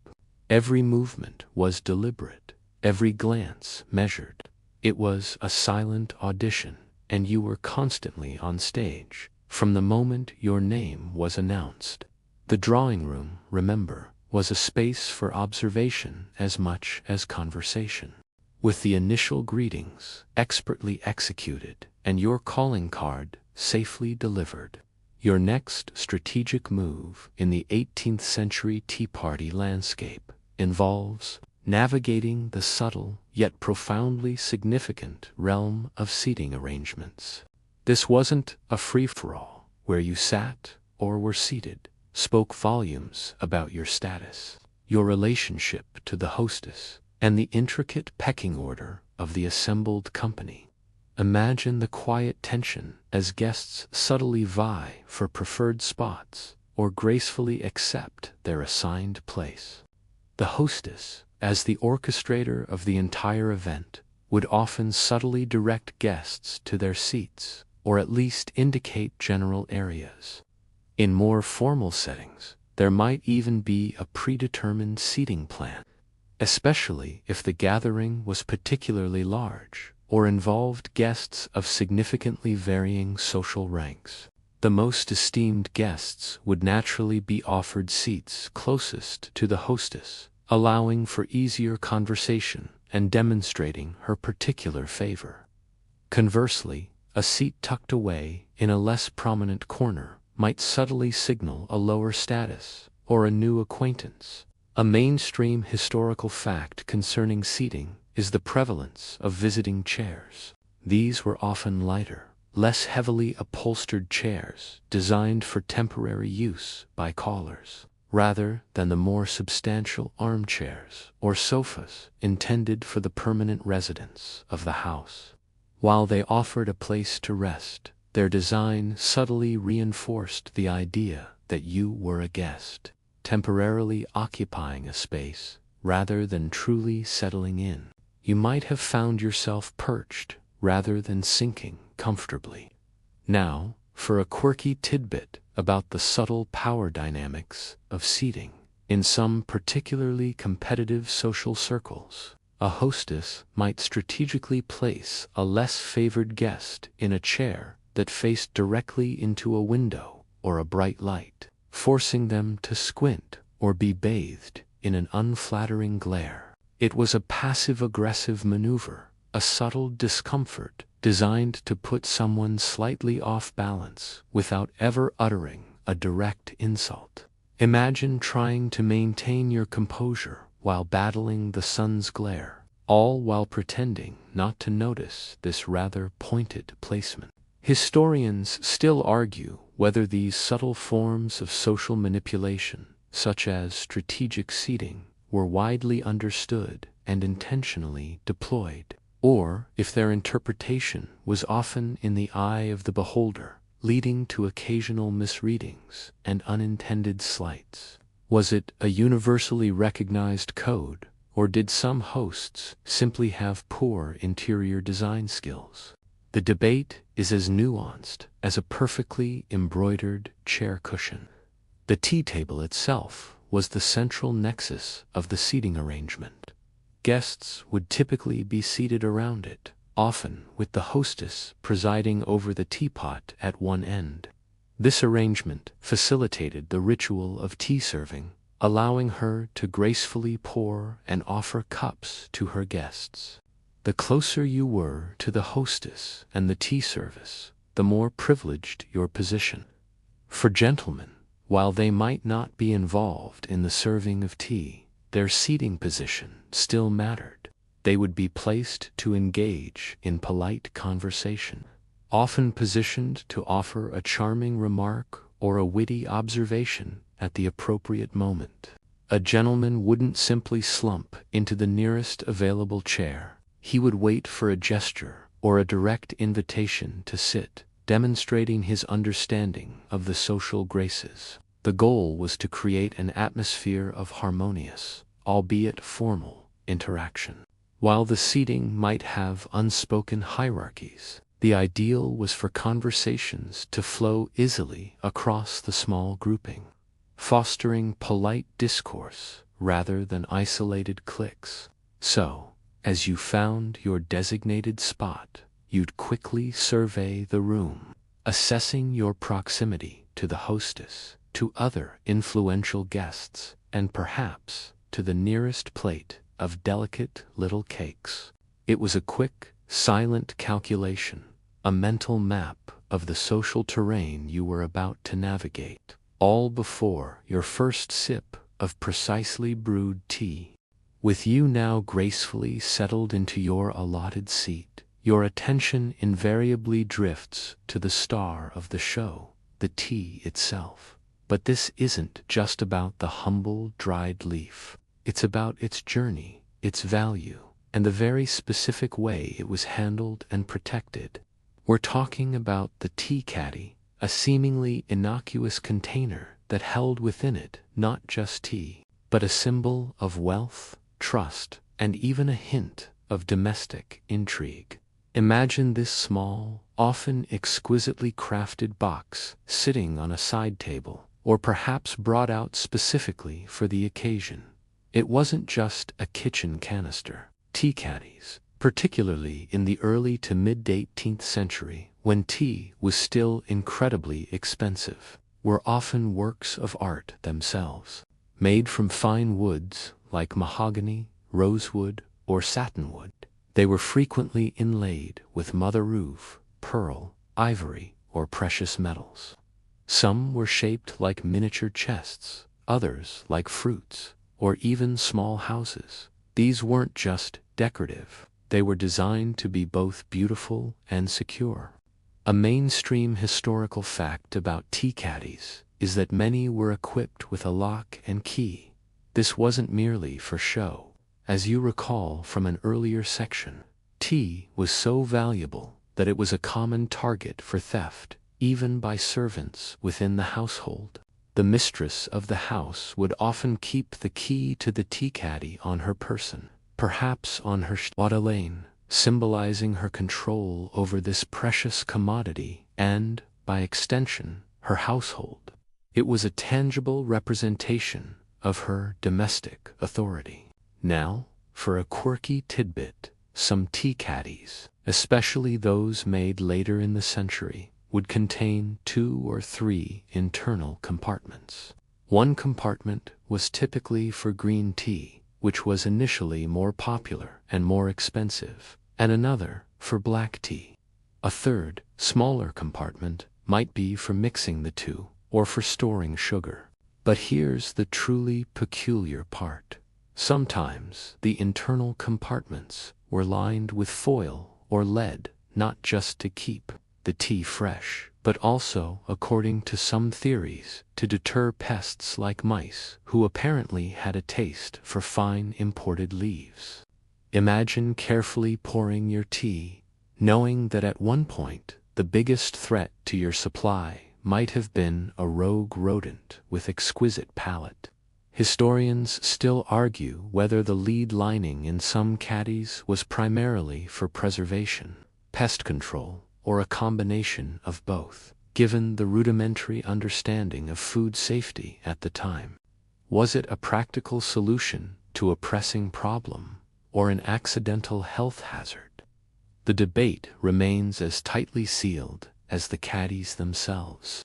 Every movement was deliberate, every glance measured. It was a silent audition, and you were constantly on stage, from the moment your name was announced. The drawing room, remember, was a space for observation as much as conversation. With the initial greetings expertly executed and your calling card safely delivered, your next strategic move in the 18th century tea party landscape involves navigating the subtle yet profoundly significant realm of seating arrangements. This wasn't a free-for-all where you sat or were seated, spoke volumes about your status, your relationship to the hostess, and the intricate pecking order of the assembled company. Imagine the quiet tension as guests subtly vie for preferred spots or gracefully accept their assigned place. The hostess, as the orchestrator of the entire event, would often subtly direct guests to their seats, or at least indicate general areas. In more formal settings, there might even be a predetermined seating plan, especially if the gathering was particularly large or involved guests of significantly varying social ranks. The most esteemed guests would naturally be offered seats closest to the hostess, allowing for easier conversation and demonstrating her particular favor. Conversely, a seat tucked away in a less prominent corner might subtly signal a lower status or a new acquaintance. A mainstream historical fact concerning seating is the prevalence of visiting chairs. These were often lighter, less heavily upholstered chairs designed for temporary use by callers, rather than the more substantial armchairs or sofas intended for the permanent residents of the house. While they offered a place to rest, their design subtly reinforced the idea that you were a guest, temporarily occupying a space rather than truly settling in. You might have found yourself perched rather than sinking comfortably. Now, for a quirky tidbit about the subtle power dynamics of seating. In some particularly competitive social circles, a hostess might strategically place a less favored guest in a chair that faced directly into a window or a bright light, forcing them to squint or be bathed in an unflattering glare. It was a passive-aggressive maneuver, a subtle discomfort designed to put someone slightly off balance without ever uttering a direct insult. Imagine trying to maintain your composure while battling the sun's glare, all while pretending not to notice this rather pointed placement. Historians still argue whether these subtle forms of social manipulation, such as strategic seating, were widely understood and intentionally deployed, or if their interpretation was often in the eye of the beholder, leading to occasional misreadings and unintended slights. Was it a universally recognized code, or did some hosts simply have poor interior design skills? The debate is as nuanced as a perfectly embroidered chair cushion. The tea table itself was the central nexus of the seating arrangement. Guests would typically be seated around it, often with the hostess presiding over the teapot at one end. This arrangement facilitated the ritual of tea serving, allowing her to gracefully pour and offer cups to her guests. The closer you were to the hostess and the tea service, the more privileged your position. For gentlemen, while they might not be involved in the serving of tea, their seating position still mattered. They would be placed to engage in polite conversation, often positioned to offer a charming remark or a witty observation at the appropriate moment. A gentleman wouldn't simply slump into the nearest available chair. He would wait for a gesture or a direct invitation to sit, demonstrating his understanding of the social graces. The goal was to create an atmosphere of harmonious, albeit formal, interaction. While the seating might have unspoken hierarchies, the ideal was for conversations to flow easily across the small grouping, fostering polite discourse rather than isolated cliques. So, as you found your designated spot, you'd quickly survey the room, assessing your proximity to the hostess, to other influential guests, and perhaps to the nearest plate of delicate little cakes. It was a quick, silent calculation, a mental map of the social terrain you were about to navigate, all before your first sip of precisely brewed tea. With you now gracefully settled into your allotted seat, your attention invariably drifts to the star of the show, the tea itself. But this isn't just about the humble dried leaf. It's about its journey, its value, and the very specific way it was handled and protected. We're talking about the tea caddy, a seemingly innocuous container that held within it not just tea, but a symbol of wealth, trust, and even a hint of domestic intrigue. Imagine this small, often exquisitely crafted box sitting on a side table, or perhaps brought out specifically for the occasion. It wasn't just a kitchen canister. Tea caddies, particularly in the early to mid-18th century, when tea was still incredibly expensive, were often works of art themselves. Made from fine woods like mahogany, rosewood, or satinwood, they were frequently inlaid with mother of pearl, ivory, or precious metals. Some were shaped like miniature chests, others like fruits, or even small houses. These weren't just decorative, they were designed to be both beautiful and secure. A mainstream historical fact about tea caddies is that many were equipped with a lock and key. This wasn't merely for show. As you recall from an earlier section, tea was so valuable that it was a common target for theft, even by servants within the household. The mistress of the house would often keep the key to the tea caddy on her person, perhaps on her chatelaine, symbolizing her control over this precious commodity and, by extension, her household. It was a tangible representation of her domestic authority. Now, for a quirky tidbit, some tea caddies, especially those made later in the century, would contain 2 or 3 internal compartments. One compartment was typically for green tea, which was initially more popular and more expensive, and another for black tea. A third, smaller compartment might be for mixing the two or for storing sugar. But here's the truly peculiar part. Sometimes the internal compartments were lined with foil or lead, not just to keep the tea fresh, but also, according to some theories, to deter pests like mice, who apparently had a taste for fine imported leaves. Imagine carefully pouring your tea, knowing that at one point the biggest threat to your supply might have been a rogue rodent with exquisite palate. Historians still argue whether the lead lining in some caddies was primarily for preservation, pest control, or a combination of both, given the rudimentary understanding of food safety at the time. Was it a practical solution to a pressing problem, or an accidental health hazard? The debate remains as tightly sealed as the caddies themselves.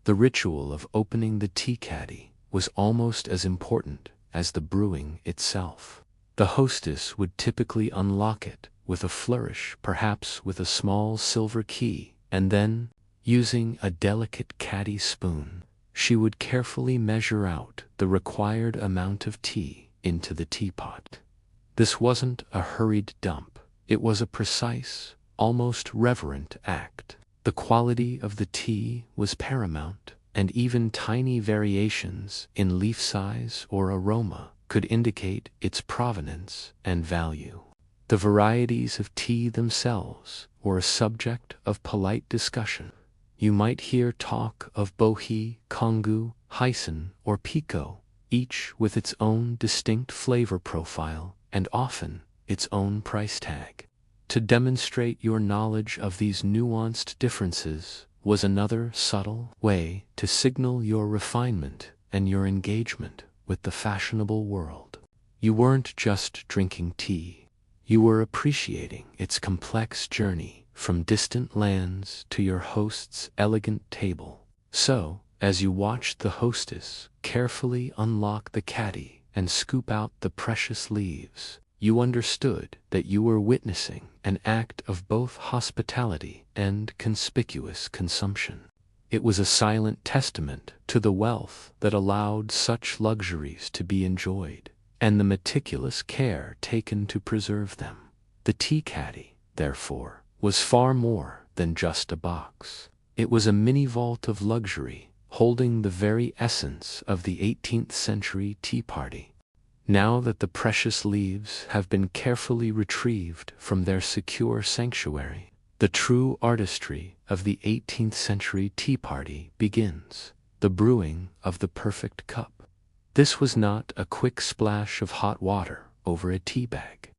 The ritual of opening the tea caddy was almost as important as the brewing itself. The hostess would typically unlock it with a flourish, perhaps with a small silver key, and then, using a delicate caddy spoon, she would carefully measure out the required amount of tea into the teapot. This wasn't a hurried dump. It was a precise, almost reverent act. The quality of the tea was paramount, and even tiny variations in leaf size or aroma could indicate its provenance and value. The varieties of tea themselves were a subject of polite discussion. You might hear talk of bohea, kongu, hyson, or pekoe, each with its own distinct flavor profile and often its own price tag. To demonstrate your knowledge of these nuanced differences was another subtle way to signal your refinement and your engagement with the fashionable world. You weren't just drinking tea. You were appreciating its complex journey from distant lands to your host's elegant table. So, as you watched the hostess carefully unlock the caddy and scoop out the precious leaves, you understood that you were witnessing an act of both hospitality and conspicuous consumption. It was a silent testament to the wealth that allowed such luxuries to be enjoyed, and the meticulous care taken to preserve them. The tea caddy, therefore, was far more than just a box. It was a mini vault of luxury, holding the very essence of the 18th century tea party. Now that the precious leaves have been carefully retrieved from their secure sanctuary, the true artistry of the 18th century tea party begins, the brewing of the perfect cup. This was not a quick splash of hot water over a tea bag.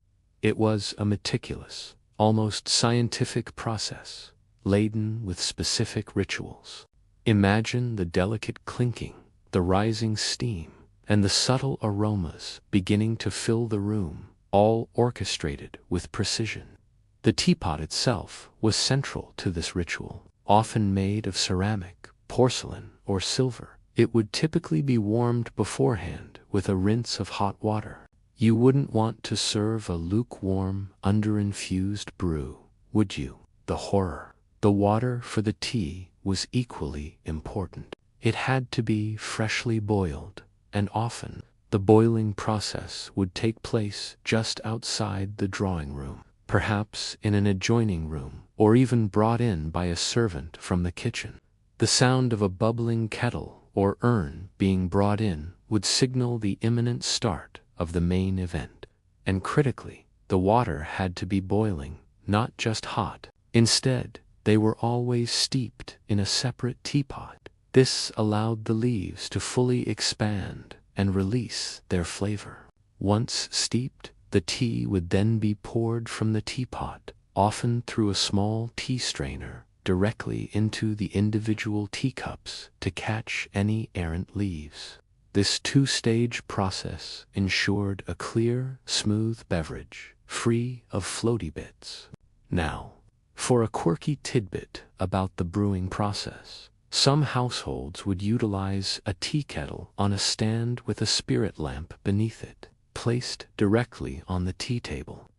It was a meticulous, almost scientific process, laden with specific rituals. Imagine the delicate clinking, the rising steam, and the subtle aromas beginning to fill the room, all orchestrated with precision. The teapot itself was central to this ritual. Often made of ceramic, porcelain, or silver, it would typically be warmed beforehand with a rinse of hot water. You wouldn't want to serve a lukewarm, under-infused brew, would you? The horror. The water for the tea was equally important. It had to be freshly boiled, and often the boiling process would take place just outside the drawing room, perhaps in an adjoining room, or even brought in by a servant from the kitchen. The sound of a bubbling kettle or urn being brought in would signal the imminent start of the main event. And critically, the water had to be boiling, not just hot. Instead, they were always steeped in a separate teapot. This allowed the leaves to fully expand and release their flavor. Once steeped, the tea would then be poured from the teapot, often through a small tea strainer, directly into the individual teacups to catch any errant leaves. This two-stage process ensured a clear, smooth beverage, free of floaty bits. Now, for a quirky tidbit about the brewing process. Some households would utilize a tea kettle on a stand with a spirit lamp beneath it, placed directly on the tea table.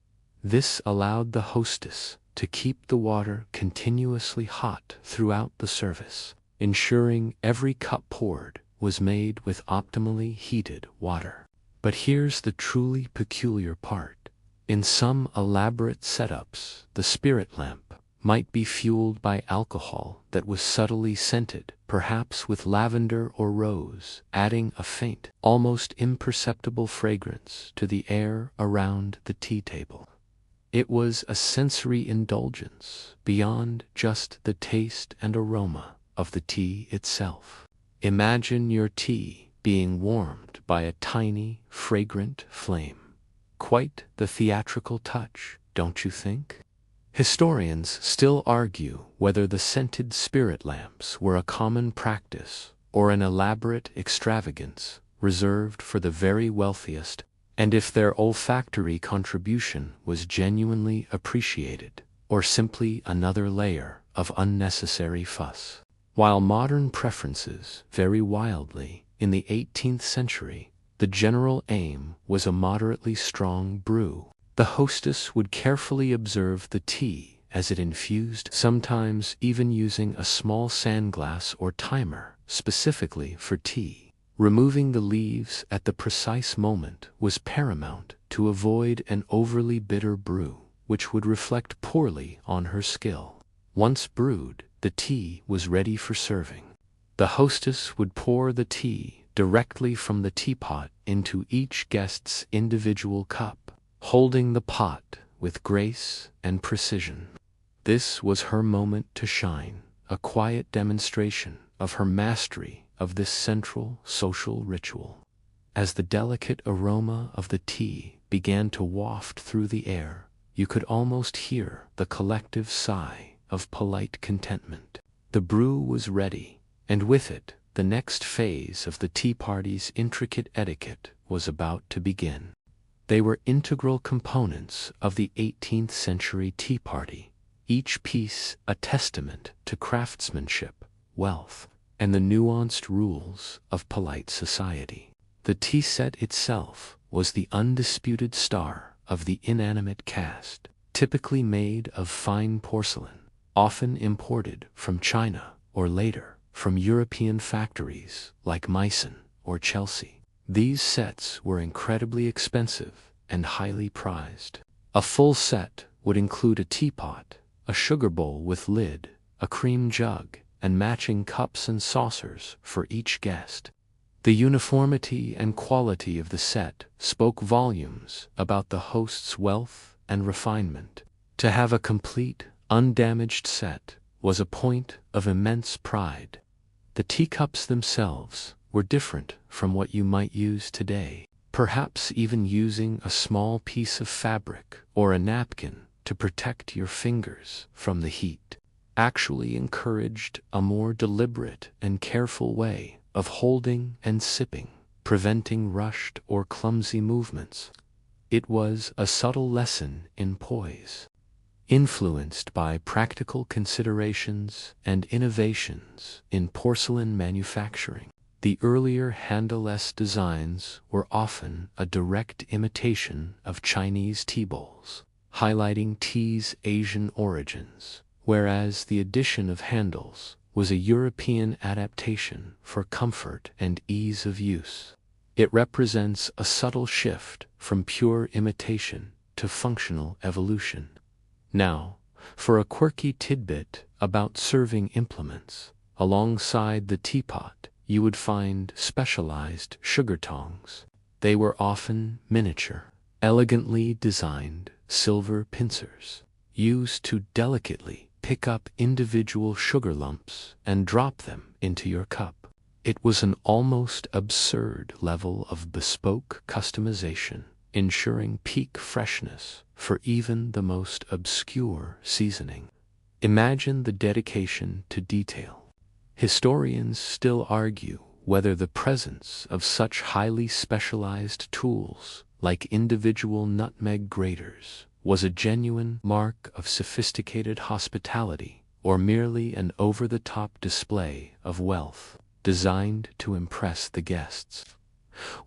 This allowed the hostess to keep the water continuously hot throughout the service, ensuring every cup poured was made with optimally heated water. But here's the truly peculiar part. In some elaborate setups, the spirit lamp might be fueled by alcohol that was subtly scented, perhaps with lavender or rose, adding a faint, almost imperceptible fragrance to the air around the tea table. It was a sensory indulgence beyond just the taste and aroma of the tea itself. Imagine your tea being warmed by a tiny, fragrant flame. Quite the theatrical touch, don't you think? Historians still argue whether the scented spirit lamps were a common practice or an elaborate extravagance reserved for the very wealthiest, and if their olfactory contribution was genuinely appreciated, or simply another layer of unnecessary fuss. While modern preferences vary wildly, in the 18th century, the general aim was a moderately strong brew. The hostess would carefully observe the tea as it infused, sometimes even using a small sandglass or timer specifically for tea. Removing the leaves at the precise moment was paramount to avoid an overly bitter brew, which would reflect poorly on her skill. Once brewed, the tea was ready for serving. The hostess would pour the tea directly from the teapot into each guest's individual cup, holding the pot with grace and precision. This was her moment to shine, a quiet demonstration of her mastery of this central social ritual. As the delicate aroma of the tea began to waft through the air, you could almost hear the collective sigh of polite contentment. The brew was ready, and with it, the next phase of the tea party's intricate etiquette was about to begin. They were integral components of the 18th century tea party, each piece a testament to craftsmanship, wealth, and the nuanced rules of polite society. The tea set itself was the undisputed star of the inanimate cast, typically made of fine porcelain, often imported from China or later from European factories like Meissen or Chelsea. These sets were incredibly expensive and highly prized. A full set would include a teapot, a sugar bowl with lid, a cream jug, and matching cups and saucers for each guest. The uniformity and quality of the set spoke volumes about the host's wealth and refinement. To have a complete, undamaged set was a point of immense pride. The teacups themselves were different from what you might use today, perhaps even using a small piece of fabric or a napkin to protect your fingers from the heat. Actually encouraged a more deliberate and careful way of holding and sipping, preventing rushed or clumsy movements. It was a subtle lesson in poise. Influenced by practical considerations and innovations in porcelain manufacturing, the earlier handleless designs were often a direct imitation of Chinese tea bowls, highlighting tea's Asian origins, whereas the addition of handles was a European adaptation for comfort and ease of use. It represents a subtle shift from pure imitation to functional evolution. Now, for a quirky tidbit about serving implements, alongside the teapot, you would find specialized sugar tongs. They were often miniature, elegantly designed silver pincers, used to delicately pick up individual sugar lumps and drop them into your cup. It was an almost absurd level of bespoke customization, ensuring peak freshness for even the most obscure seasoning. Imagine the dedication to detail. Historians still argue whether the presence of such highly specialized tools like individual nutmeg graters was a genuine mark of sophisticated hospitality or merely an over-the-top display of wealth designed to impress the guests.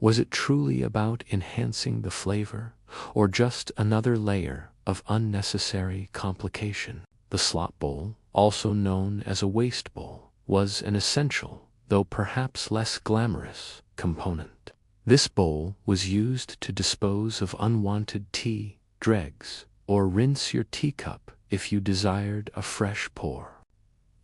Was it truly about enhancing the flavor, or just another layer of unnecessary complication? The slop bowl, also known as a waste bowl, was an essential, though perhaps less glamorous, component. This bowl was used to dispose of unwanted tea, dregs, or rinse your teacup if you desired a fresh pour.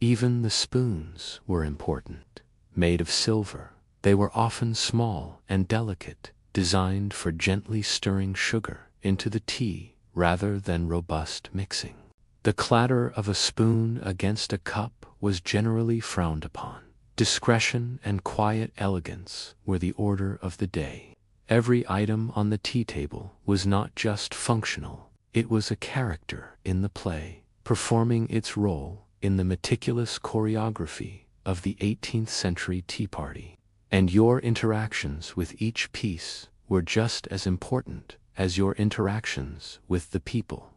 Even the spoons were important. Made of silver, they were often small and delicate, designed for gently stirring sugar into the tea rather than robust mixing. The clatter of a spoon against a cup was generally frowned upon. Discretion and quiet elegance were the order of the day. Every item on the tea table was not just functional, it was a character in the play, performing its role in the meticulous choreography of the 18th century tea party. And your interactions with each piece were just as important as your interactions with the people.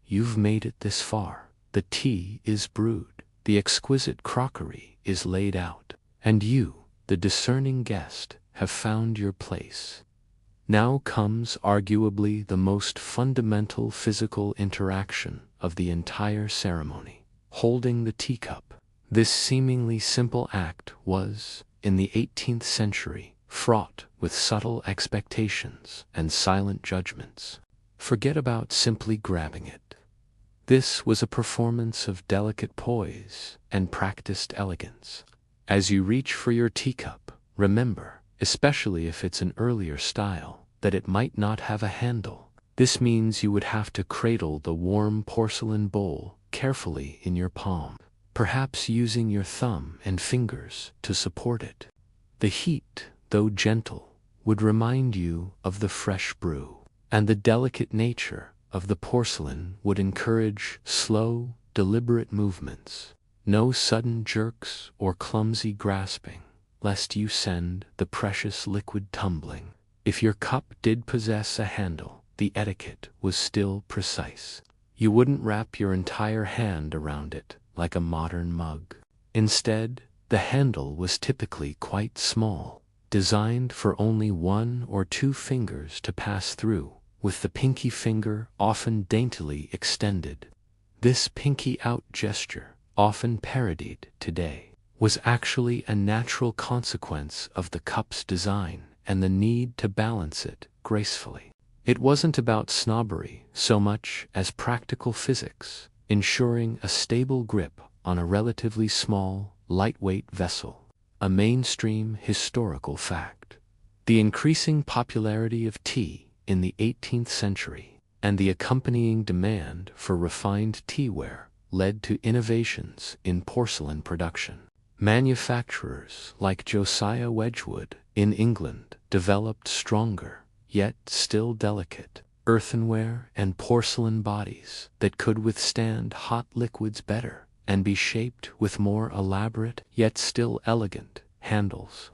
You've made it this far. The tea is brewed, the exquisite crockery is laid out, and you, the discerning guest, have found your place. Now comes arguably the most fundamental physical interaction of the entire ceremony: holding the teacup. This seemingly simple act was, in the 18th century, fraught with subtle expectations and silent judgments. Forget about simply grabbing it. This was a performance of delicate poise and practiced elegance. As you reach for your teacup, remember, especially if it's an earlier style, that it might not have a handle. This means you would have to cradle the warm porcelain bowl carefully in your palm, perhaps using your thumb and fingers to support it. The heat, though gentle, would remind you of the fresh brew, and the delicate nature of the porcelain would encourage slow, deliberate movements. No sudden jerks or clumsy grasping, lest you send the precious liquid tumbling. If your cup did possess a handle, the etiquette was still precise. You wouldn't wrap your entire hand around it like a modern mug. Instead, the handle was typically quite small, designed for only 1 or 2 fingers to pass through, with the pinky finger often daintily extended. This pinky out gesture, often parodied today, was actually a natural consequence of the cup's design and the need to balance it gracefully. It wasn't about snobbery so much as practical physics, ensuring a stable grip on a relatively small, lightweight vessel, a mainstream historical fact. The increasing popularity of tea in the 18th century and the accompanying demand for refined teaware led to innovations in porcelain production. Manufacturers like Josiah Wedgwood in England developed stronger, yet still delicate, earthenware and porcelain bodies that could withstand hot liquids better and be shaped with more elaborate, yet still elegant, handles.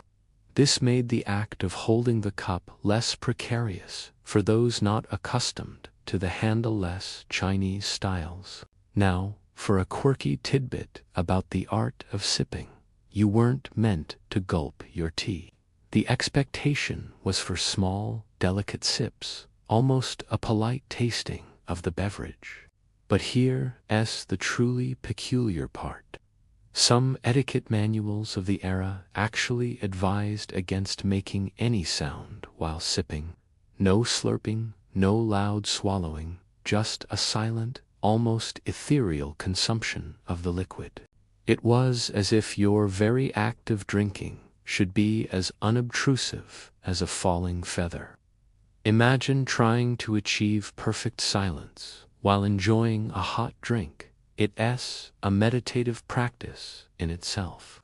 This made the act of holding the cup less precarious for those not accustomed to the handle-less Chinese styles. Now, for a quirky tidbit about the art of sipping. You weren't meant to gulp your tea. The expectation was for small, delicate sips, almost a polite tasting of the beverage. But here's the truly peculiar part. Some etiquette manuals of the era actually advised against making any sound while sipping. No slurping, no loud swallowing, just a silent, almost ethereal consumption of the liquid. It was as if your very act of drinking should be as unobtrusive as a falling feather. Imagine trying to achieve perfect silence while enjoying a hot drink. It's a meditative practice in itself.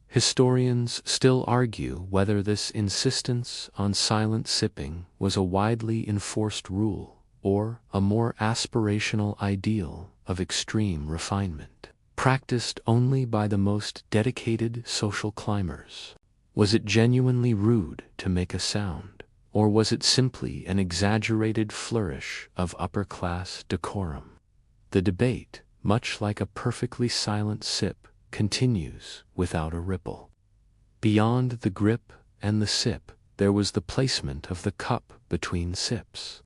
Historians still argue whether this insistence on silent sipping was a widely enforced rule or a more aspirational ideal of extreme refinement, practiced only by the most dedicated social climbers. Was it genuinely rude to make a sound, or was it simply an exaggerated flourish of upper-class decorum? The debate, much like a perfectly silent sip, continues without a ripple. Beyond the grip and the sip, there was the placement of the cup between sips.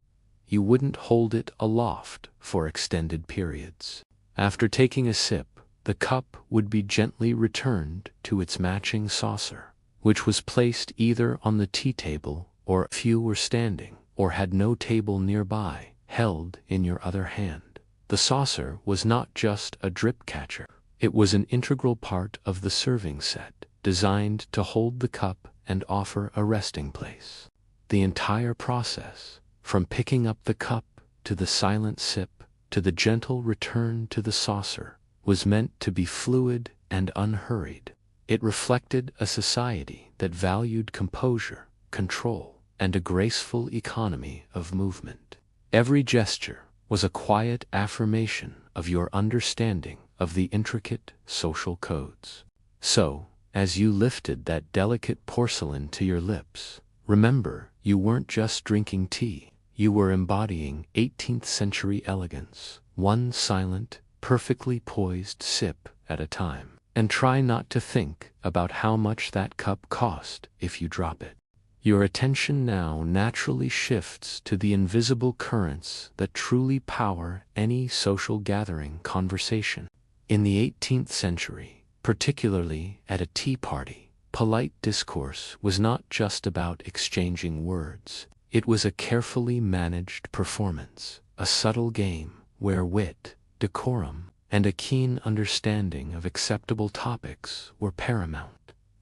You wouldn't hold it aloft for extended periods. After taking a sip, the cup would be gently returned to its matching saucer, which was placed either on the tea table, or if you were standing or had no table nearby, held in your other hand. The saucer was not just a drip catcher. It was an integral part of the serving set, designed to hold the cup and offer a resting place. The entire process, from picking up the cup to the silent sip to the gentle return to the saucer, was meant to be fluid and unhurried. It reflected a society that valued composure, control, and a graceful economy of movement. Every gesture was a quiet affirmation of your understanding of the intricate social codes. So, as you lifted that delicate porcelain to your lips, remember, you weren't just drinking tea, you were embodying 18th century elegance, one silent, perfectly poised sip at a time. And try not to think about how much that cup cost if you drop it. Your attention now naturally shifts to the invisible currents that truly power any social gathering conversation. In the 18th century, particularly at a tea party, polite discourse was not just about exchanging words. It was a carefully managed performance, a subtle game where wit, decorum, and a keen understanding of acceptable topics were paramount.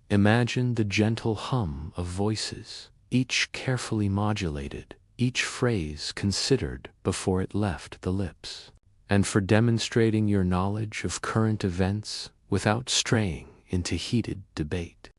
Imagine the gentle hum of voices, each carefully modulated, each phrase considered before it left the lips. And for demonstrating your knowledge of current events without straying into heated debate.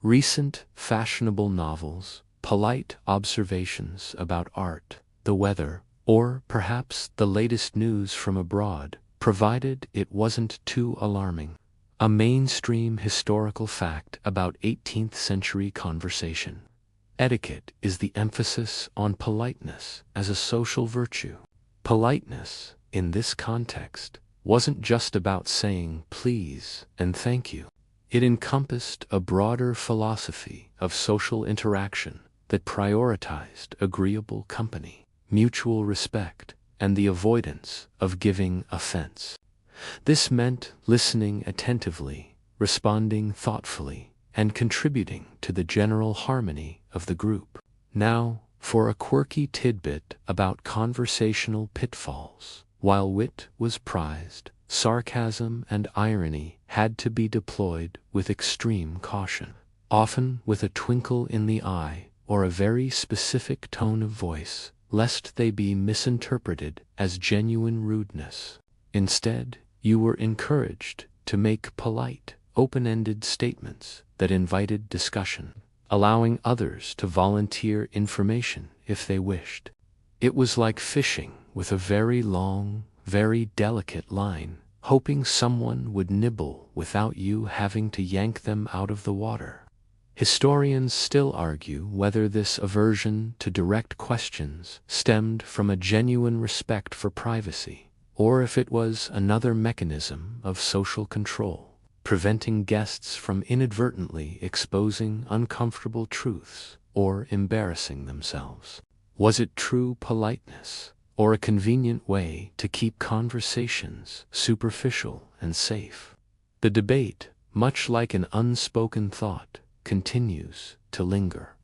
Recent fashionable novels, polite observations about art, the weather, or perhaps the latest news from abroad, provided it wasn't too alarming. A mainstream historical fact about 18th century conversation. Etiquette is the emphasis on politeness as a social virtue. Politeness, in this context, wasn't just about saying please and thank you. It encompassed a broader philosophy of social interaction that prioritized agreeable company, mutual respect, and the avoidance of giving offense. This meant listening attentively, responding thoughtfully, and contributing to the general harmony of the group. Now, for a quirky tidbit about conversational pitfalls. While wit was prized, sarcasm and irony had to be deployed with extreme caution, often with a twinkle in the eye or a very specific tone of voice, lest they be misinterpreted as genuine rudeness. Instead, you were encouraged to make polite, open-ended statements that invited discussion, allowing others to volunteer information if they wished. It was like fishing with a very long, very delicate line, hoping someone would nibble without you having to yank them out of the water. Historians still argue whether this aversion to direct questions stemmed from a genuine respect for privacy, or if it was another mechanism of social control, preventing guests from inadvertently exposing uncomfortable truths or embarrassing themselves. Was it true politeness, or a convenient way to keep conversations superficial and safe? The debate, much like an unspoken thought, continues to linger.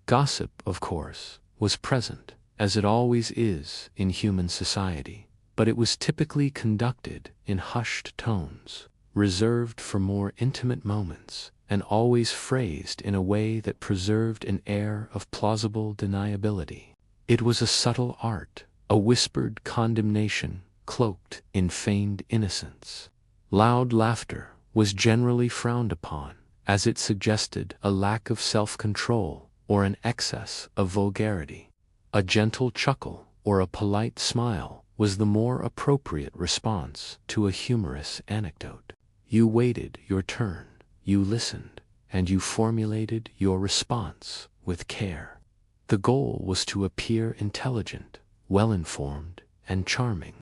Gossip, of course, was present, as it always is in human society, but it was typically conducted in hushed tones, reserved for more intimate moments, and always phrased in a way that preserved an air of plausible deniability. It was a subtle art, a whispered condemnation cloaked in feigned innocence. Loud laughter was generally frowned upon, as it suggested a lack of self-control or an excess of vulgarity. A gentle chuckle or a polite smile was the more appropriate response to a humorous anecdote. You waited your turn, you listened, and you formulated your response with care. The goal was to appear intelligent, well-informed, and charming,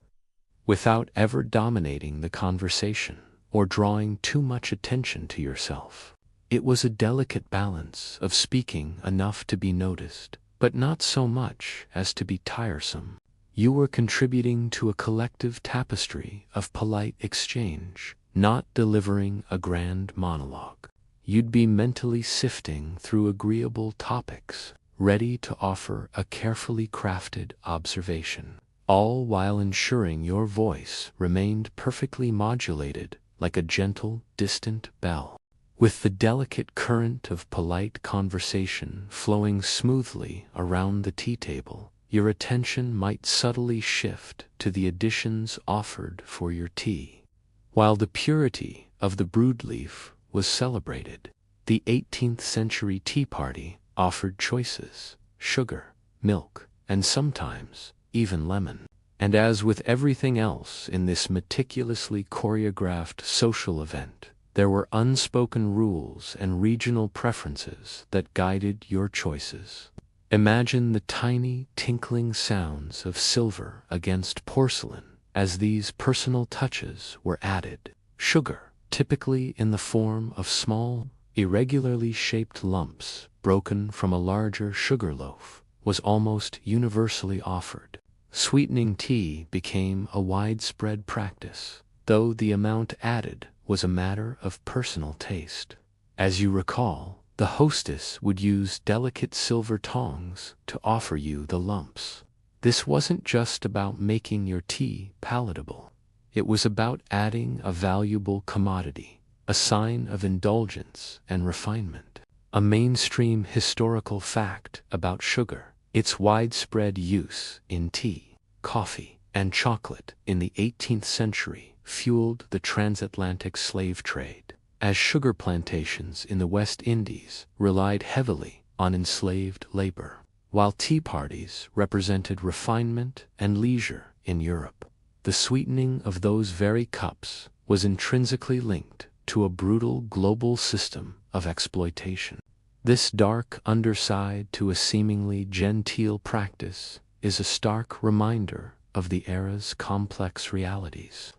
without ever dominating the conversation or drawing too much attention to yourself. It was a delicate balance of speaking enough to be noticed, but not so much as to be tiresome. You were contributing to a collective tapestry of polite exchange, not delivering a grand monologue. You'd be mentally sifting through agreeable topics, ready to offer a carefully crafted observation, all while ensuring your voice remained perfectly modulated like a gentle, distant bell. With the delicate current of polite conversation flowing smoothly around the tea table, your attention might subtly shift to the additions offered for your tea. While the purity of the brewed leaf was celebrated, the 18th century tea party offered choices: sugar, milk, and sometimes even lemon. And as with everything else in this meticulously choreographed social event, there were unspoken rules and regional preferences that guided your choices. Imagine the tiny, tinkling sounds of silver against porcelain as these personal touches were added. Sugar, typically in the form of small, irregularly shaped lumps, broken from a larger sugar loaf, was almost universally offered. Sweetening tea became a widespread practice, though the amount added was a matter of personal taste. As you recall, the hostess would use delicate silver tongs to offer you the lumps. This wasn't just about making your tea palatable. It was about adding a valuable commodity, a sign of indulgence and refinement. A mainstream historical fact about sugar: its widespread use in tea, coffee, and chocolate in the 18th century fueled the transatlantic slave trade, as sugar plantations in the West Indies relied heavily on enslaved labor, while tea parties represented refinement and leisure in Europe. The sweetening of those very cups was intrinsically linked to a brutal global system of exploitation. This dark underside to a seemingly genteel practice is a stark reminder of the era's complex realities.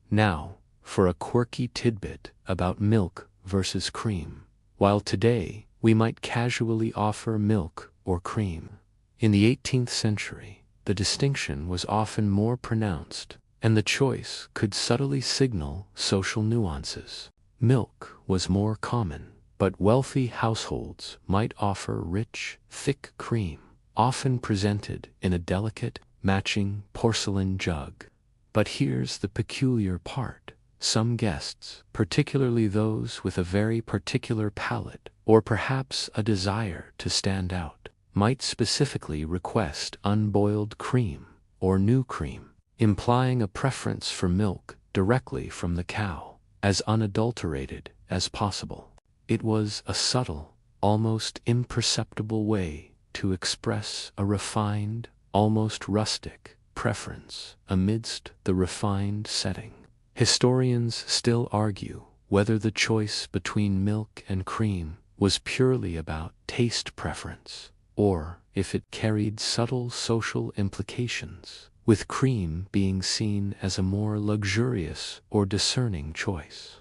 Now, for a quirky tidbit about milk versus cream. While today we might casually offer milk or cream, in the 18th century the distinction was often more pronounced, and the choice could subtly signal social nuances. Milk was more common, but wealthy households might offer rich, thick cream, often presented in a delicate, matching porcelain jug. But here's the peculiar part. Some guests, particularly those with a very particular palate, or perhaps a desire to stand out, might specifically request unboiled cream or new cream, implying a preference for milk directly from the cow, as unadulterated as possible. It was a subtle, almost imperceptible way to express a refined, almost rustic preference amidst the refined setting. Historians still argue whether the choice between milk and cream was purely about taste preference, or if it carried subtle social implications, with cream being seen as a more luxurious or discerning choice.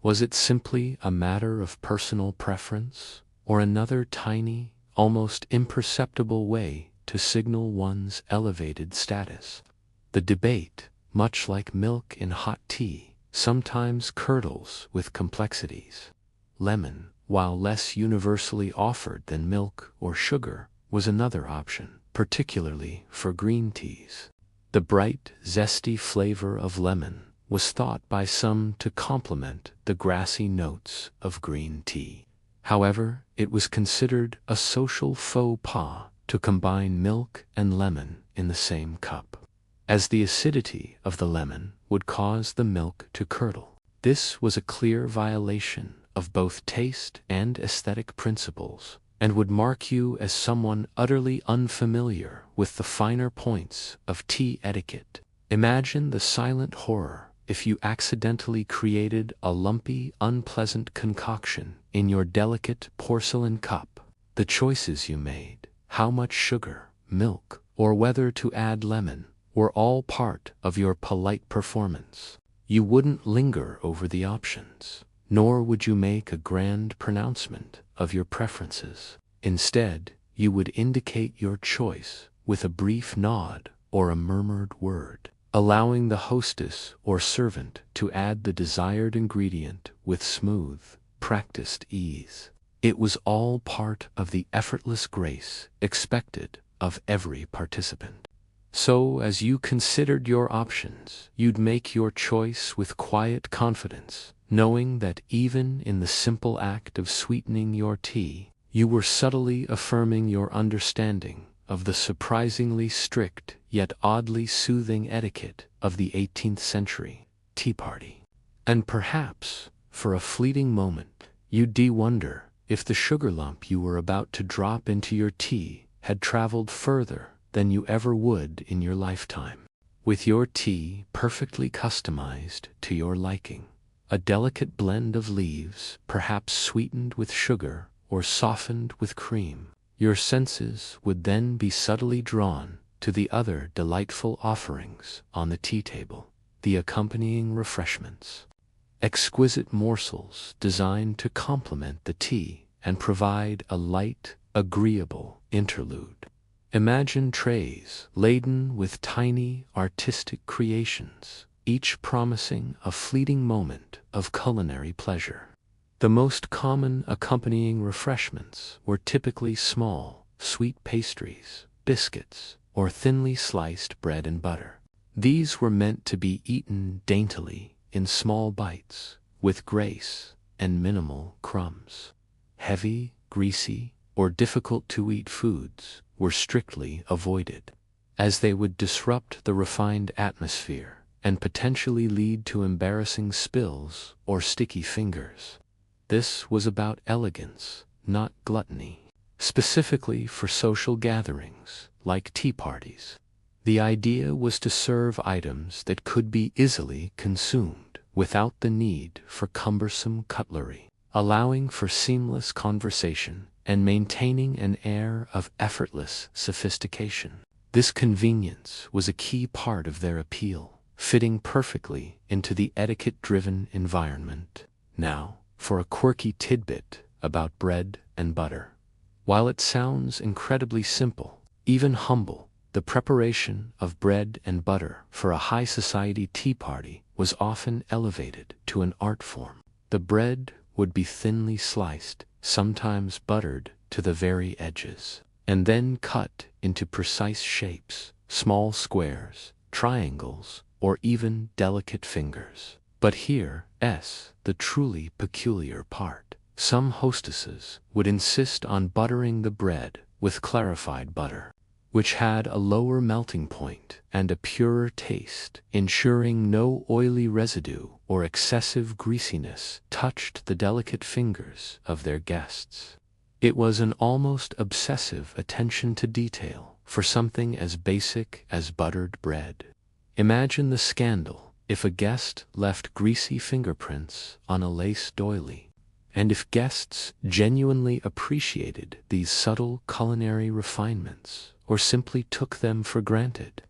Was it simply a matter of personal preference, or another tiny, almost imperceptible way to signal one's elevated status? The debate, much like milk in hot tea, sometimes curdles with complexities. Lemon, while less universally offered than milk or sugar, was another option, particularly for green teas. The bright, zesty flavor of lemon was thought by some to complement the grassy notes of green tea. However, it was considered a social faux pas to combine milk and lemon in the same cup, as the acidity of the lemon would cause the milk to curdle. This was a clear violation of both taste and aesthetic principles, and would mark you as someone utterly unfamiliar with the finer points of tea etiquette. Imagine the silent horror if you accidentally created a lumpy, unpleasant concoction in your delicate porcelain cup. The choices you made, how much sugar, milk, or whether to add lemon, were all part of your polite performance. You wouldn't linger over the options, nor would you make a grand pronouncement of your preferences. Instead, you would indicate your choice with a brief nod or a murmured word, allowing the hostess or servant to add the desired ingredient with smooth, practiced ease. It was all part of the effortless grace expected of every participant. So, as you considered your options, you'd make your choice with quiet confidence, knowing that even in the simple act of sweetening your tea, you were subtly affirming your understanding of the surprisingly strict yet oddly soothing etiquette of the 18th century tea party. And perhaps, for a fleeting moment, you'd wonder if the sugar lump you were about to drop into your tea had traveled further than you ever would in your lifetime. With your tea perfectly customized to your liking, a delicate blend of leaves, perhaps sweetened with sugar or softened with cream, your senses would then be subtly drawn to the other delightful offerings on the tea table, the accompanying refreshments. Exquisite morsels designed to complement the tea and provide a light, agreeable interlude. Imagine trays laden with tiny, artistic creations, each promising a fleeting moment of culinary pleasure. The most common accompanying refreshments were typically small, sweet pastries, biscuits, or thinly sliced bread and butter. These were meant to be eaten daintily in small bites, with grace and minimal crumbs. Heavy, greasy, or difficult-to-eat foods were strictly avoided, as they would disrupt the refined atmosphere and potentially lead to embarrassing spills or sticky fingers. This was about elegance, not gluttony. Specifically for social gatherings, like tea parties, the idea was to serve items that could be easily consumed without the need for cumbersome cutlery, allowing for seamless conversation and maintaining an air of effortless sophistication. This convenience was a key part of their appeal, fitting perfectly into the etiquette-driven environment. Now, for a quirky tidbit about bread and butter. While it sounds incredibly simple, even humble, the preparation of bread and butter for a high society tea party was often elevated to an art form. The bread would be thinly sliced, sometimes buttered to the very edges, and then cut into precise shapes, small squares, triangles, or even delicate fingers. But here's the truly peculiar part. Some hostesses would insist on buttering the bread with clarified butter, which had a lower melting point and a purer taste, ensuring no oily residue or excessive greasiness touched the delicate fingers of their guests. It was an almost obsessive attention to detail for something as basic as buttered bread. Imagine the scandal if a guest left greasy fingerprints on a lace doily. And if guests genuinely appreciated these subtle culinary refinements, or simply took them for granted,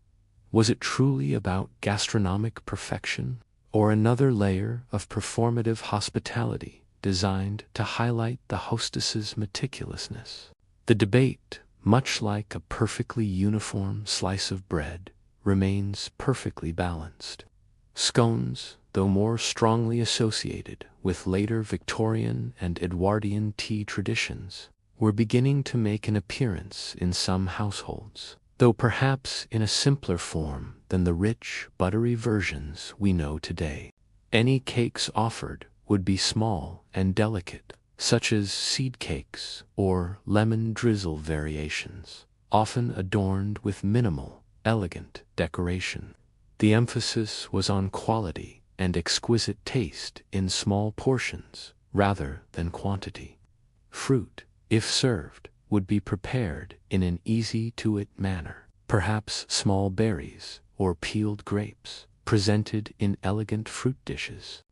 was it truly about gastronomic perfection, or another layer of performative hospitality designed to highlight the hostess's meticulousness? The debate, much like a perfectly uniform slice of bread, remains perfectly balanced. Scones, though more strongly associated with later Victorian and Edwardian tea traditions, were beginning to make an appearance in some households, though perhaps in a simpler form than the rich, buttery versions we know today. Any cakes offered would be small and delicate, such as seed cakes or lemon drizzle variations, often adorned with minimal, elegant decoration. The emphasis was on quality and exquisite taste in small portions rather than quantity. Fruit, if served, would be prepared in an easy-to-eat manner, perhaps small berries or peeled grapes, presented in elegant fruit dishes.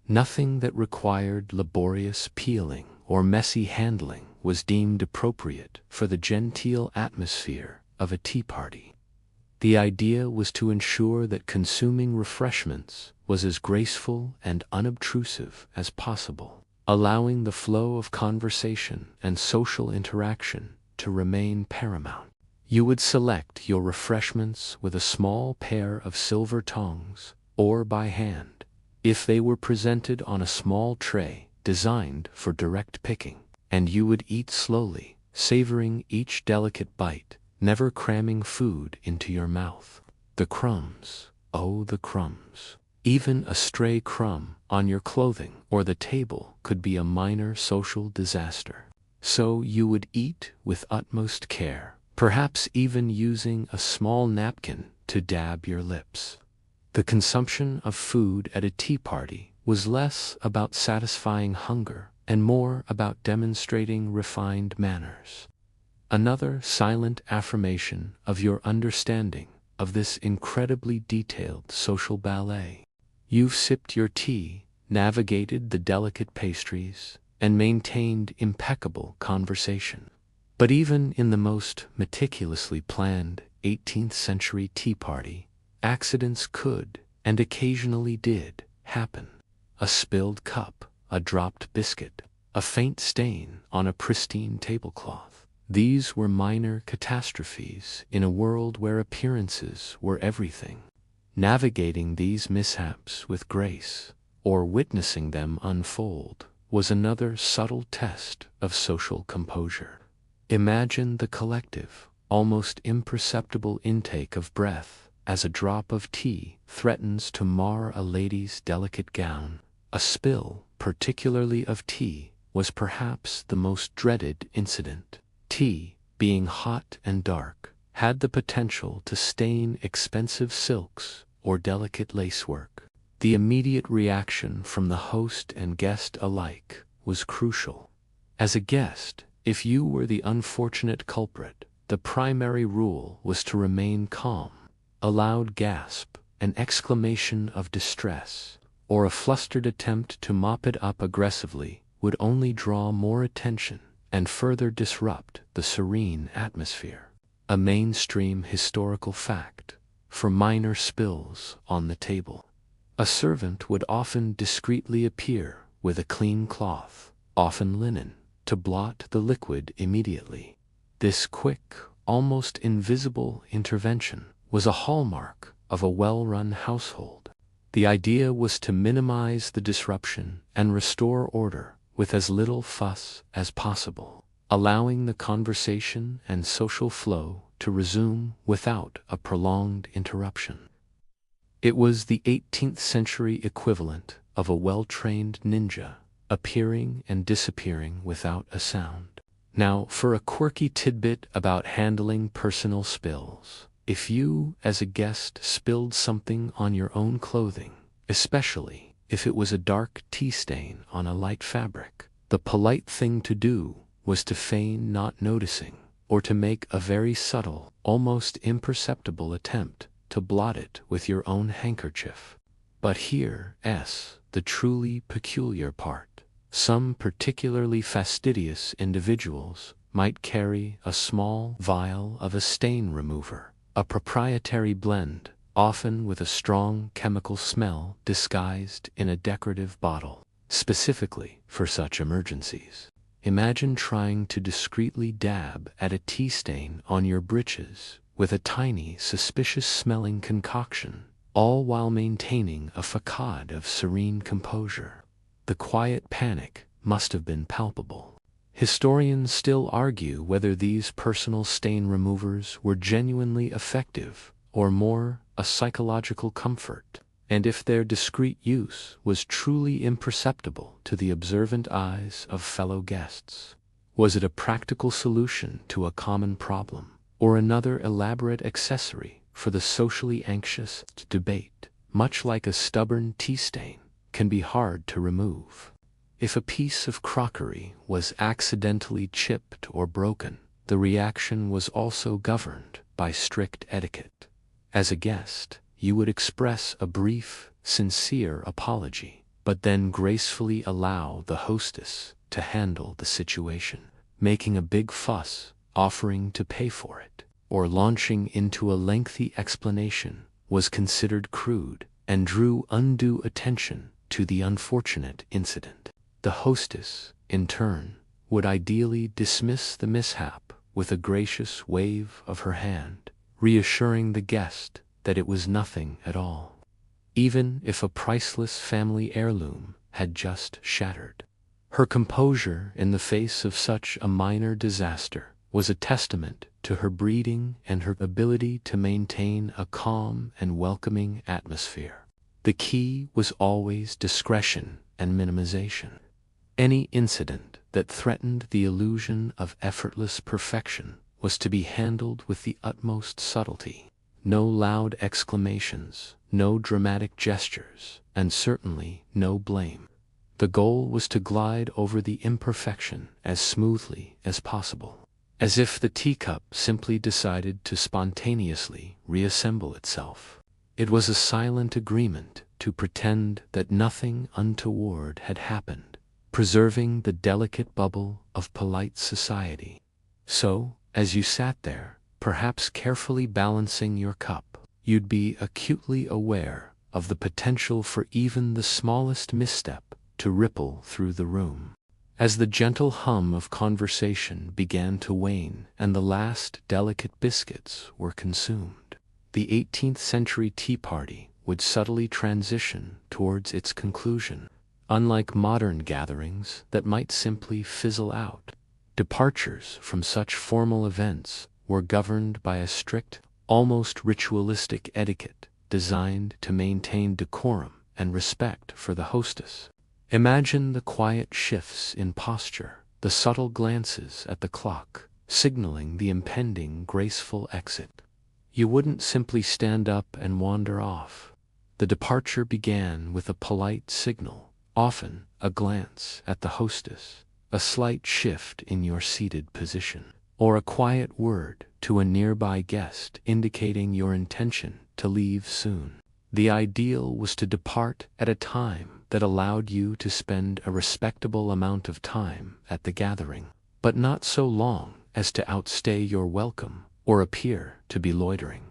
Nothing that required laborious peeling or messy handling was deemed appropriate for the genteel atmosphere of a tea party. The idea was to ensure that consuming refreshments was as graceful and unobtrusive as possible, allowing the flow of conversation and social interaction to remain paramount. You would select your refreshments with a small pair of silver tongs, or by hand, if they were presented on a small tray designed for direct picking, and you would eat slowly, savoring each delicate bite, never cramming food into your mouth. The crumbs, oh the crumbs. Even a stray crumb on your clothing or the table could be a minor social disaster. So you would eat with utmost care, perhaps even using a small napkin to dab your lips. The consumption of food at a tea party was less about satisfying hunger and more about demonstrating refined manners. Another silent affirmation of your understanding of this incredibly detailed social ballet. You've sipped your tea, navigated the delicate pastries, and maintained impeccable conversation. But even in the most meticulously planned 18th-century tea party, accidents could, and occasionally did, happen. A spilled cup, a dropped biscuit, a faint stain on a pristine tablecloth. These were minor catastrophes in a world where appearances were everything. Navigating these mishaps with grace, or witnessing them unfold, was another subtle test of social composure. Imagine the collective, almost imperceptible intake of breath as a drop of tea threatens to mar a lady's delicate gown. A spill, particularly of tea, was perhaps the most dreaded incident. Tea, being hot and dark, had the potential to stain expensive silks or delicate lacework. The immediate reaction from the host and guest alike was crucial. As a guest, if you were the unfortunate culprit, the primary rule was to remain calm. A loud gasp, an exclamation of distress, or a flustered attempt to mop it up aggressively would only draw more attention and further disrupt the serene atmosphere. A mainstream historical fact for minor spills on the table. A servant would often discreetly appear with a clean cloth, often linen, to blot the liquid immediately. This quick, almost invisible intervention was a hallmark of a well-run household. The idea was to minimize the disruption and restore order with as little fuss as possible, allowing the conversation and social flow to resume without a prolonged interruption. It was the 18th century equivalent of a well-trained ninja, appearing and disappearing without a sound. Now, for a quirky tidbit about handling personal spills. If you, as a guest, spilled something on your own clothing, especially if it was a dark tea stain on a light fabric, the polite thing to do was to feign not noticing, or to make a very subtle, almost imperceptible attempt to blot it with your own handkerchief. But here's the truly peculiar part. Some particularly fastidious individuals might carry a small vial of a stain remover, a proprietary blend, often with a strong chemical smell disguised in a decorative bottle, specifically for such emergencies. Imagine trying to discreetly dab at a tea stain on your breeches with a tiny, suspicious-smelling concoction, all while maintaining a facade of serene composure. The quiet panic must have been palpable. Historians still argue whether these personal stain removers were genuinely effective or more a psychological comfort, and if their discreet use was truly imperceptible to the observant eyes of fellow guests. Was it a practical solution to a common problem, or another elaborate accessory for the socially anxious? Debate, much like a stubborn tea stain, can be hard to remove. If a piece of crockery was accidentally chipped or broken, the reaction was also governed by strict etiquette. As a guest, you would express a brief, sincere apology, but then gracefully allow the hostess to handle the situation. Making a big fuss, offering to pay for it, or launching into a lengthy explanation was considered crude and drew undue attention to the unfortunate incident. The hostess, in turn, would ideally dismiss the mishap with a gracious wave of her hand, reassuring the guest that it was nothing at all, even if a priceless family heirloom had just shattered. Her composure in the face of such a minor disaster was a testament to her breeding and her ability to maintain a calm and welcoming atmosphere. The key was always discretion and minimization. Any incident that threatened the illusion of effortless perfection was to be handled with the utmost subtlety. No loud exclamations, no dramatic gestures, and certainly no blame. The goal was to glide over the imperfection as smoothly as possible, as if the teacup simply decided to spontaneously reassemble itself. It was a silent agreement to pretend that nothing untoward had happened, preserving the delicate bubble of polite society. So, as you sat there, perhaps carefully balancing your cup, you'd be acutely aware of the potential for even the smallest misstep to ripple through the room. As the gentle hum of conversation began to wane and the last delicate biscuits were consumed, the 18th century tea party would subtly transition towards its conclusion. Unlike modern gatherings that might simply fizzle out, departures from such formal events were governed by a strict, almost ritualistic etiquette designed to maintain decorum and respect for the hostess. Imagine the quiet shifts in posture, the subtle glances at the clock, signaling the impending graceful exit. You wouldn't simply stand up and wander off. The departure began with a polite signal, often a glance at the hostess, a slight shift in your seated position, or a quiet word to a nearby guest indicating your intention to leave soon. The ideal was to depart at a time that allowed you to spend a respectable amount of time at the gathering, but not so long as to outstay your welcome or appear to be loitering.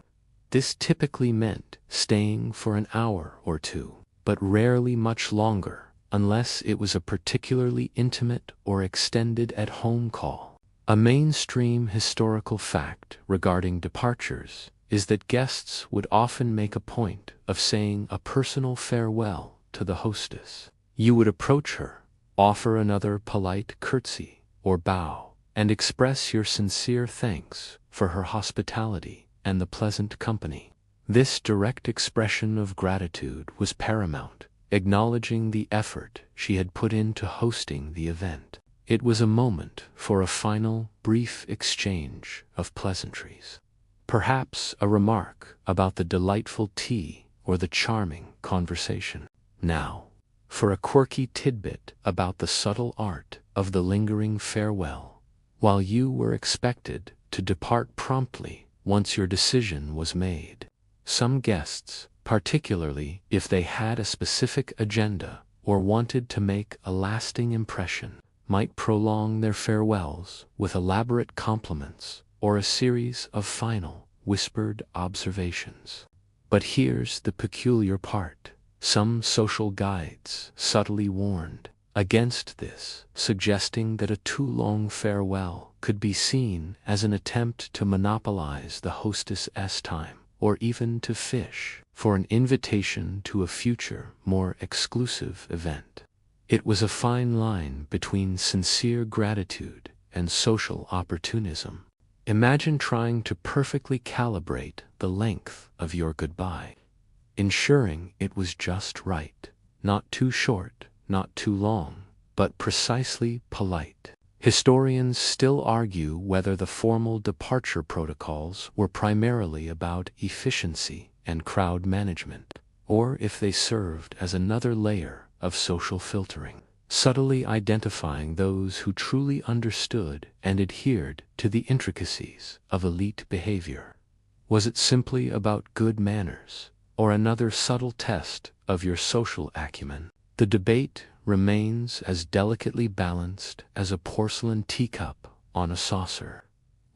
This typically meant staying for an hour or two, but rarely much longer, unless it was a particularly intimate or extended at-home call. A mainstream historical fact regarding departures is that guests would often make a point of saying a personal farewell to the hostess. You would approach her, offer another polite curtsy or bow, and express your sincere thanks for her hospitality and the pleasant company. This direct expression of gratitude was paramount, acknowledging the effort she had put into hosting the event. It was a moment for a final, brief exchange of pleasantries. Perhaps a remark about the delightful tea or the charming conversation. Now, for a quirky tidbit about the subtle art of the lingering farewell. While you were expected to depart promptly once your decision was made, some guests, particularly if they had a specific agenda or wanted to make a lasting impression, might prolong their farewells with elaborate compliments or a series of final, whispered observations. But here's the peculiar part. Some social guides subtly warned against this, suggesting that a too long farewell could be seen as an attempt to monopolize the hostess's time, or even to fish for an invitation to a future, more exclusive event. It was a fine line between sincere gratitude and social opportunism. Imagine trying to perfectly calibrate the length of your goodbye, ensuring it was just right, not too short, not too long, but precisely polite. Historians still argue whether the formal departure protocols were primarily about efficiency and crowd management, or if they served as another layer of social filtering, subtly identifying those who truly understood and adhered to the intricacies of elite behavior. Was it simply about good manners, or another subtle test of your social acumen? The debate remains as delicately balanced as a porcelain teacup on a saucer.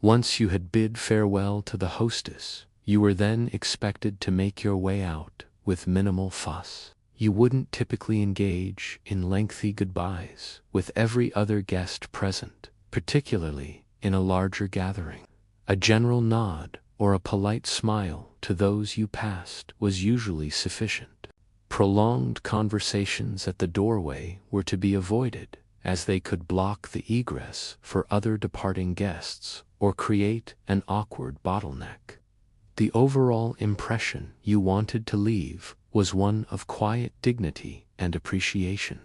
Once you had bid farewell to the hostess, you were then expected to make your way out with minimal fuss. You wouldn't typically engage in lengthy goodbyes with every other guest present, particularly in a larger gathering. A general nod or a polite smile to those you passed was usually sufficient. Prolonged conversations at the doorway were to be avoided, as they could block the egress for other departing guests or create an awkward bottleneck. The overall impression you wanted to leave was one of quiet dignity and appreciation.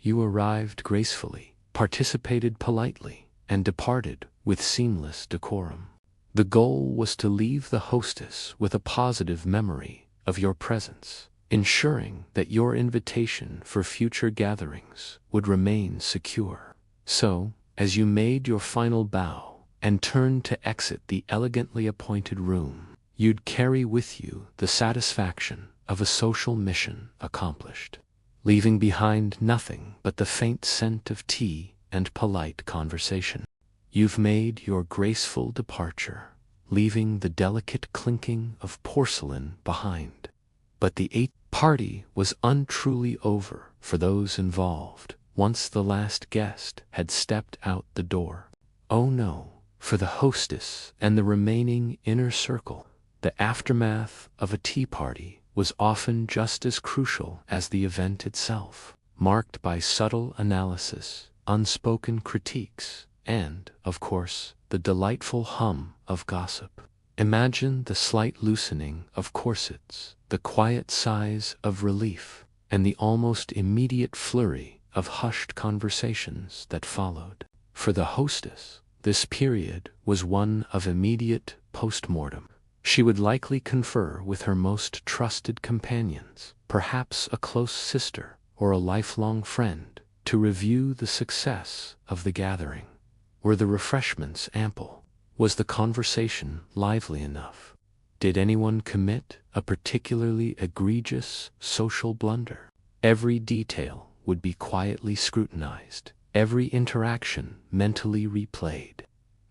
You arrived gracefully, participated politely, and departed with seamless decorum. The goal was to leave the hostess with a positive memory of your presence, ensuring that your invitation for future gatherings would remain secure. So, as you made your final bow and turned to exit the elegantly appointed room, you'd carry with you the satisfaction of a social mission accomplished, leaving behind nothing but the faint scent of tea and polite conversation. You've made your graceful departure, leaving the delicate clinking of porcelain behind. But the party was untruly over for those involved. once the last guest had stepped out the door. Oh no, for the hostess and the remaining inner circle, the aftermath of a tea party was often just as crucial as the event itself, marked by subtle analysis, unspoken critiques, and, of course, the delightful hum of gossip. Imagine the slight loosening of corsets, the quiet sighs of relief, and the almost immediate flurry of hushed conversations that followed. For the hostess, this period was one of immediate post-mortem. She would likely confer with her most trusted companions, perhaps a close sister or a lifelong friend, to review the success of the gathering. Were the refreshments ample? Was the conversation lively enough? Did anyone commit a particularly egregious social blunder? Every detail would be quietly scrutinized, every interaction mentally replayed.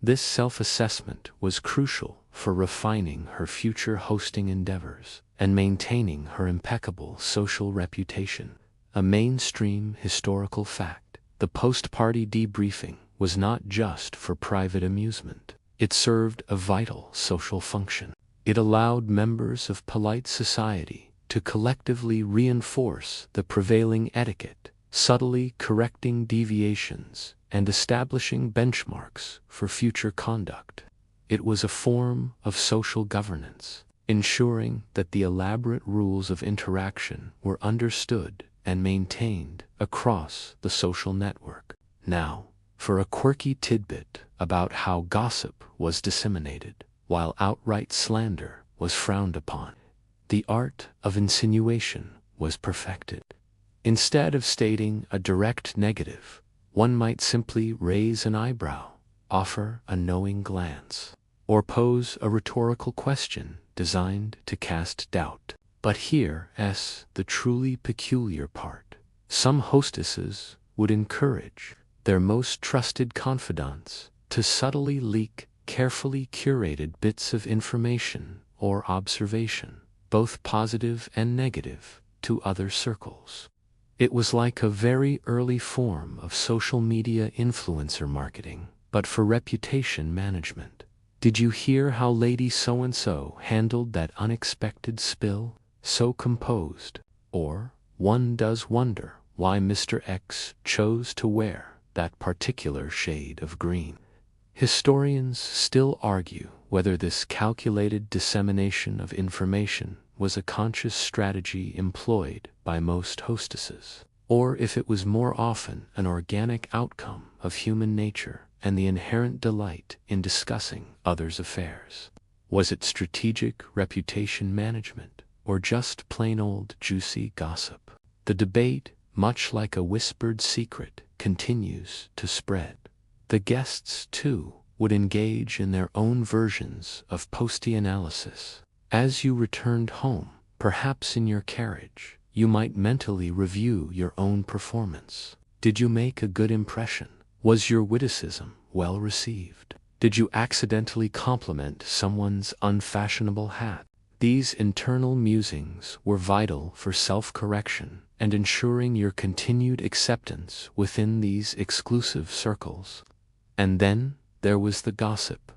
This self-assessment was crucial for refining her future hosting endeavors and maintaining her impeccable social reputation. A mainstream historical fact, the post-party debriefing was not just for private amusement. It served a vital social function. It allowed members of polite society to collectively reinforce the prevailing etiquette, subtly correcting deviations and establishing benchmarks for future conduct. It was a form of social governance, ensuring that the elaborate rules of interaction were understood and maintained across the social network. Now, for a quirky tidbit about how gossip was disseminated, while outright slander was frowned upon. The art of insinuation was perfected. Instead of stating a direct negative, one might simply raise an eyebrow, offer a knowing glance, or pose a rhetorical question designed to cast doubt. But here's the truly peculiar part. Some hostesses would encourage their most trusted confidants to subtly leak carefully curated bits of information or observation, both positive and negative, to other circles. It was like a very early form of social media influencer marketing, but for reputation management. Did you hear how Lady So-and-so handled that unexpected spill? So composed. Or, one does wonder why Mr. X chose to wear that particular shade of green. Historians still argue whether this calculated dissemination of information was a conscious strategy employed by most hostesses, or if it was more often an organic outcome of human nature and the inherent delight in discussing others' affairs. Was it strategic reputation management, or just plain old juicy gossip? The debate, much like a whispered secret, continues to spread. The guests, too, would engage in their own versions of posty analysis. As you returned home, perhaps in your carriage, you might mentally review your own performance. Did you make a good impression? Was your witticism well received? Did you accidentally compliment someone's unfashionable hat? These internal musings were vital for self-correction and ensuring your continued acceptance within these exclusive circles. And then there was the gossip.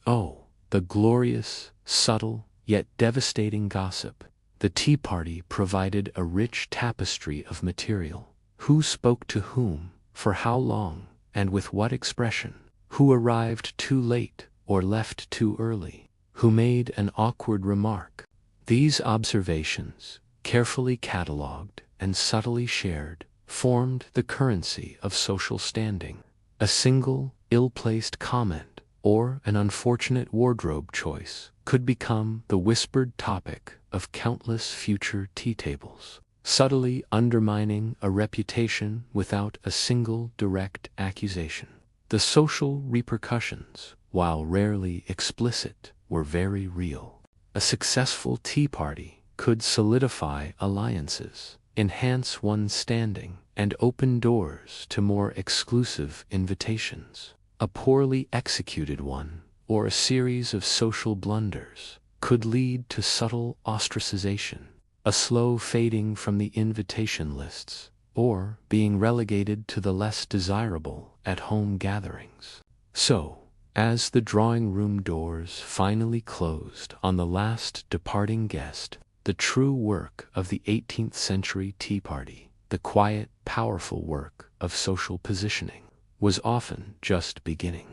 Oh, the glorious, subtle, yet devastating gossip. The tea party provided a rich tapestry of material. Who spoke to whom, for how long, and with what expression? Who arrived too late or left too early? Who made an awkward remark? These observations, carefully catalogued and subtly shared, formed the currency of social standing. A single, ill-placed comment, or an unfortunate wardrobe choice, could become the whispered topic of countless future tea tables, subtly undermining a reputation without a single direct accusation. The social repercussions, while rarely explicit, were very real. A successful tea party could solidify alliances, enhance one's standing, and open doors to more exclusive invitations. A poorly executed one, or a series of social blunders, could lead to subtle ostracization, a slow fading from the invitation lists, or being relegated to the less desirable at-home gatherings. So, as the drawing room doors finally closed on the last departing guest, the true work of the 18th century tea party, the quiet, powerful work of social positioning, was often just beginning.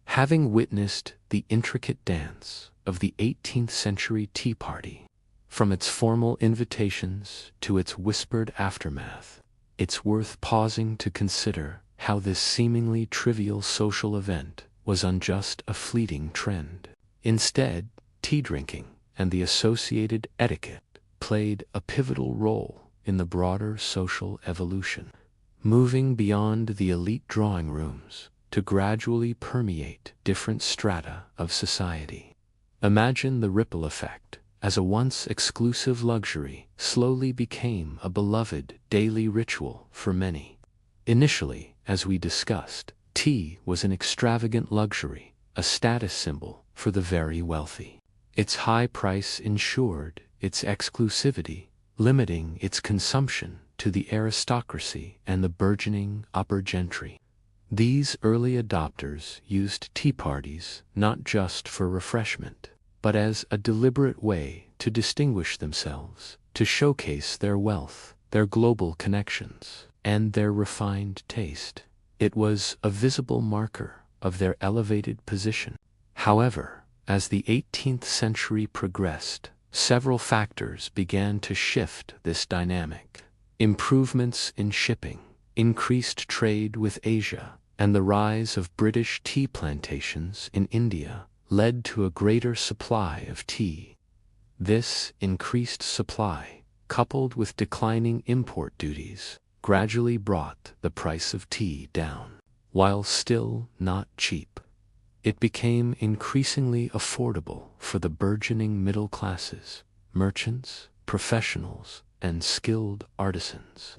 Having witnessed the intricate dance of the 18th century tea party, from its formal invitations to its whispered aftermath, it's worth pausing to consider how this seemingly trivial social event was just a fleeting trend. Instead, tea drinking and the associated etiquette played a pivotal role in the broader social evolution, moving beyond the elite drawing rooms to gradually permeate different strata of society. Imagine the ripple effect as a once exclusive luxury slowly became a beloved daily ritual for many. Initially, as we discussed, tea was an extravagant luxury, a status symbol for the very wealthy. Its high price ensured its exclusivity, limiting its consumption to the aristocracy and the burgeoning upper gentry. These early adopters used tea parties not just for refreshment, but as a deliberate way to distinguish themselves, to showcase their wealth, their global connections, and their refined taste. It was a visible marker of their elevated position. However, as the 18th century progressed, several factors began to shift this dynamic. Improvements in shipping, increased trade with Asia, and the rise of British tea plantations in India led to a greater supply of tea. This increased supply, coupled with declining import duties, gradually brought the price of tea down. While still not cheap, it became increasingly affordable for the burgeoning middle classes, merchants, professionals, and skilled artisans.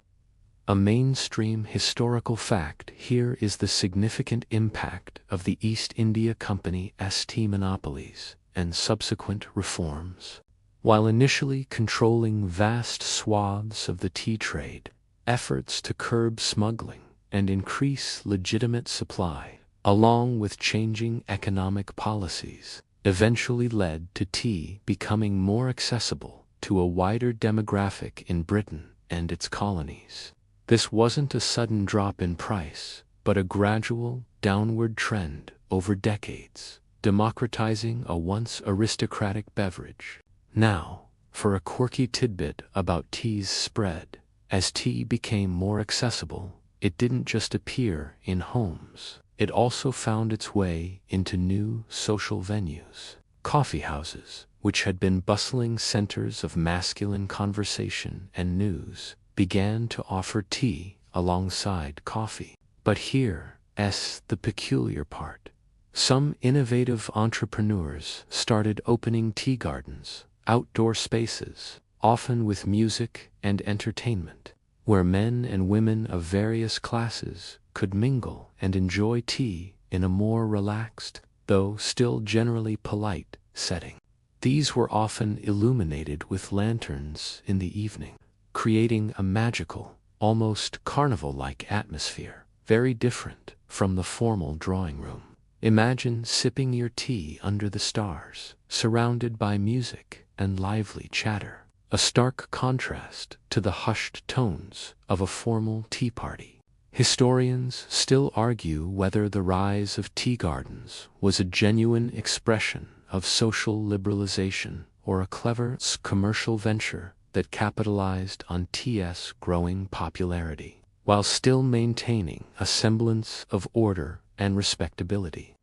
A mainstream historical fact here is the significant impact of the East India Company's tea monopolies and subsequent reforms. While initially controlling vast swaths of the tea trade, efforts to curb smuggling and increase legitimate supply, along with changing economic policies, eventually led to tea becoming more accessible to a wider demographic in Britain and its colonies. This wasn't a sudden drop in price, but a gradual, downward trend over decades, democratizing a once aristocratic beverage. Now, for a quirky tidbit about tea's spread. As tea became more accessible, it didn't just appear in homes. It also found its way into new social venues. Coffee houses, which had been bustling centers of masculine conversation and news, began to offer tea alongside coffee. But here's the peculiar part. Some innovative entrepreneurs started opening tea gardens, outdoor spaces, often with music and entertainment, where men and women of various classes could mingle and enjoy tea in a more relaxed, though still generally polite, setting. These were often illuminated with lanterns in the evening, creating a magical, almost carnival-like atmosphere, very different from the formal drawing room. Imagine sipping your tea under the stars, surrounded by music and lively chatter, a stark contrast to the hushed tones of a formal tea party. Historians still argue whether the rise of tea gardens was a genuine expression of social liberalization or a clever commercial venture that capitalized on tea's growing popularity, while still maintaining a semblance of order and respectability.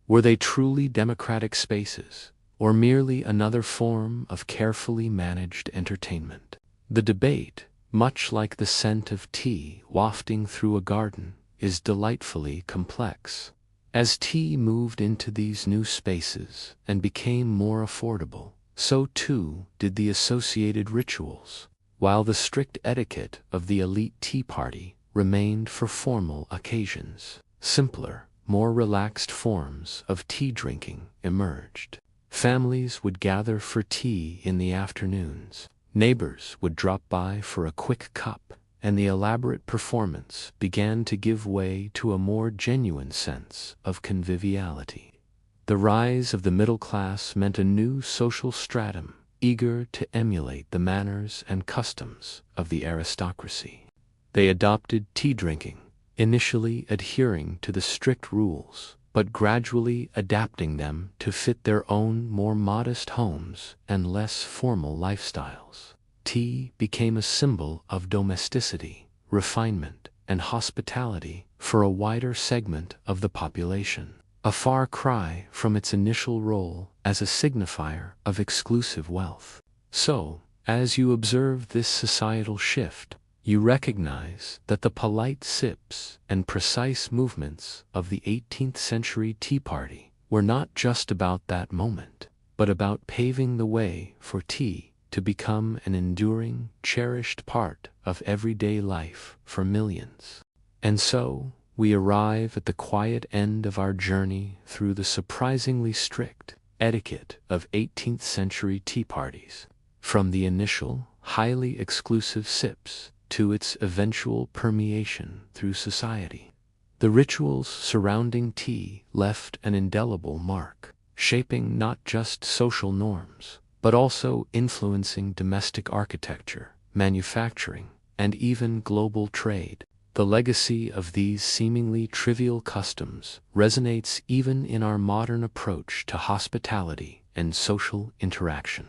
Were they truly democratic spaces, or merely another form of carefully managed entertainment? The debate, much like the scent of tea wafting through a garden, is delightfully complex. As tea moved into these new spaces and became more affordable, so too did the associated rituals, while the strict etiquette of the elite tea party remained for formal occasions. Simpler, more relaxed forms of tea drinking emerged. Families would gather for tea in the afternoons. Neighbors would drop by for a quick cup, and the elaborate performance began to give way to a more genuine sense of conviviality. The rise of the middle class meant a new social stratum, eager to emulate the manners and customs of the aristocracy. They adopted tea drinking, initially adhering to the strict rules, but gradually adapting them to fit their own more modest homes and less formal lifestyles. Tea became a symbol of domesticity, refinement, and hospitality for a wider segment of the population, a far cry from its initial role as a signifier of exclusive wealth. So, as you observe this societal shift, you recognize that the polite sips and precise movements of the 18th century tea party were not just about that moment, but about paving the way for tea to become an enduring, cherished part of everyday life for millions. And so, we arrive at the quiet end of our journey through the surprisingly strict etiquette of 18th century tea parties, from the initial, highly exclusive sips to its eventual permeation through society. The rituals surrounding tea left an indelible mark, shaping not just social norms, but also influencing domestic architecture, manufacturing, and even global trade. The legacy of these seemingly trivial customs resonates even in our modern approach to hospitality and social interaction.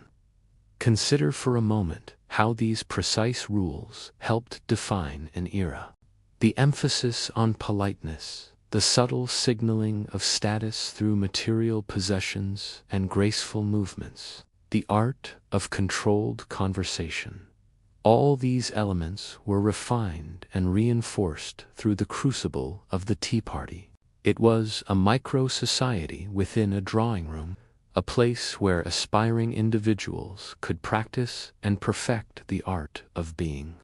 Consider for a moment how these precise rules helped define an era. The emphasis on politeness, the subtle signaling of status through material possessions and graceful movements, the art of controlled conversation. All these elements were refined and reinforced through the crucible of the tea party. It was a micro-society within a drawing room, a place where aspiring individuals could practice and perfect the art of being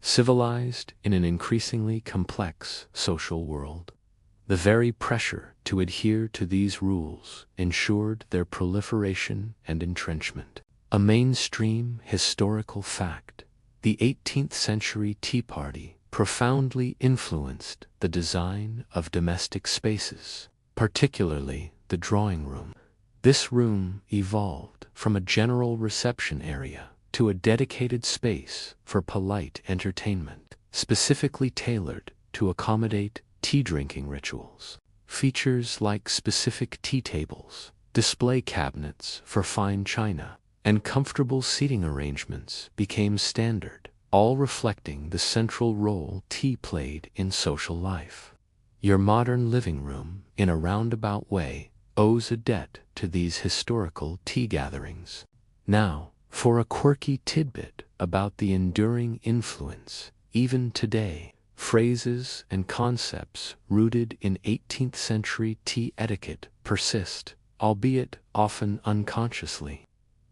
civilized in an increasingly complex social world. The very pressure to adhere to these rules ensured their proliferation and entrenchment. A mainstream historical fact, the 18th century tea party profoundly influenced the design of domestic spaces, particularly the drawing room. This room evolved from a general reception area to a dedicated space for polite entertainment, specifically tailored to accommodate tea-drinking rituals. Features like specific tea tables, display cabinets for fine china, and comfortable seating arrangements became standard, all reflecting the central role tea played in social life. Your modern living room, in a roundabout way, owes a debt to these historical tea gatherings. Now, for a quirky tidbit about the enduring influence, even today, phrases and concepts rooted in 18th century tea etiquette persist, albeit often unconsciously.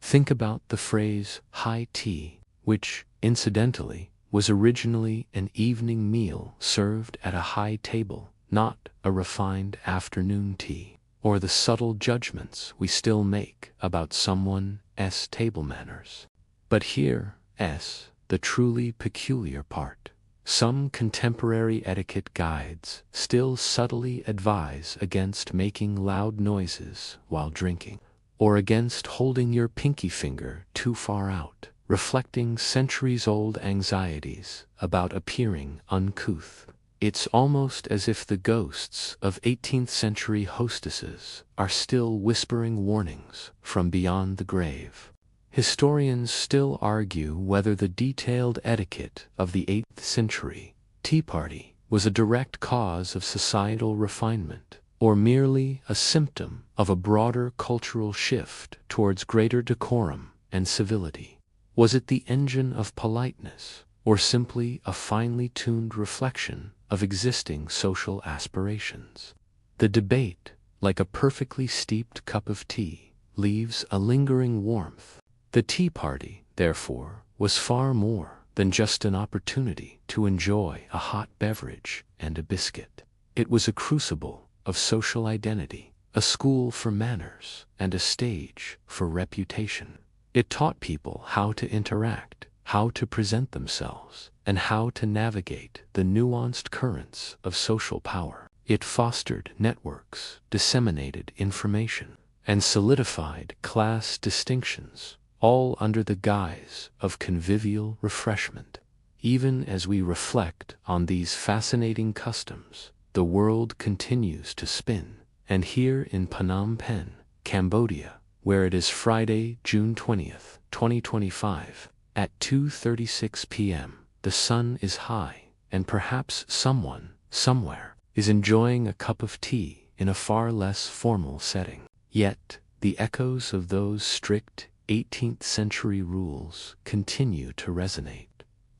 Think about the phrase high tea, which, incidentally, was originally an evening meal served at a high table, not a refined afternoon tea, or the subtle judgments we still make about someone's table manners. But here's the truly peculiar part. Some contemporary etiquette guides still subtly advise against making loud noises while drinking, or against holding your pinky finger too far out, reflecting centuries-old anxieties about appearing uncouth. It's almost as if the ghosts of 18th century hostesses are still whispering warnings from beyond the grave. Historians still argue whether the detailed etiquette of the 8th century tea party was a direct cause of societal refinement, or merely a symptom of a broader cultural shift towards greater decorum and civility. Was it the engine of politeness, or simply a finely tuned reflection of existing social aspirations? The debate, like a perfectly steeped cup of tea, leaves a lingering warmth. The tea party, therefore, was far more than just an opportunity to enjoy a hot beverage and a biscuit. It was a crucible of social identity, a school for manners, and a stage for reputation. It taught people how to interact, how to present themselves, and how to navigate the nuanced currents of social power. It fostered networks, disseminated information, and solidified class distinctions, all under the guise of convivial refreshment. Even as we reflect on these fascinating customs, the world continues to spin, and here in Phnom Penh, Cambodia, where it is Friday, June 20th, 2025, at 2:36 p.m., the sun is high, and perhaps someone, somewhere, is enjoying a cup of tea in a far less formal setting. Yet, the echoes of those strict 18th-century rules continue to resonate,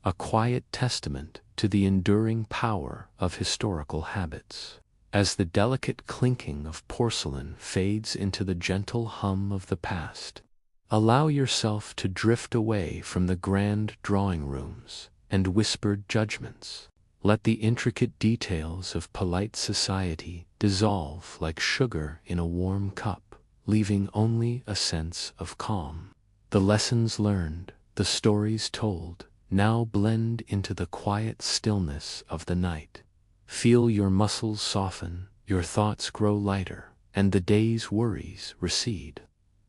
a quiet testament to the enduring power of historical habits. As the delicate clinking of porcelain fades into the gentle hum of the past, allow yourself to drift away from the grand drawing rooms and whispered judgments. Let the intricate details of polite society dissolve like sugar in a warm cup, leaving only a sense of calm. The lessons learned, the stories told, now blend into the quiet stillness of the night. Feel your muscles soften, your thoughts grow lighter, and the day's worries recede.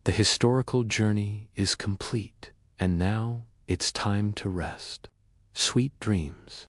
The historical journey is complete, and now it's time to rest. Sweet dreams.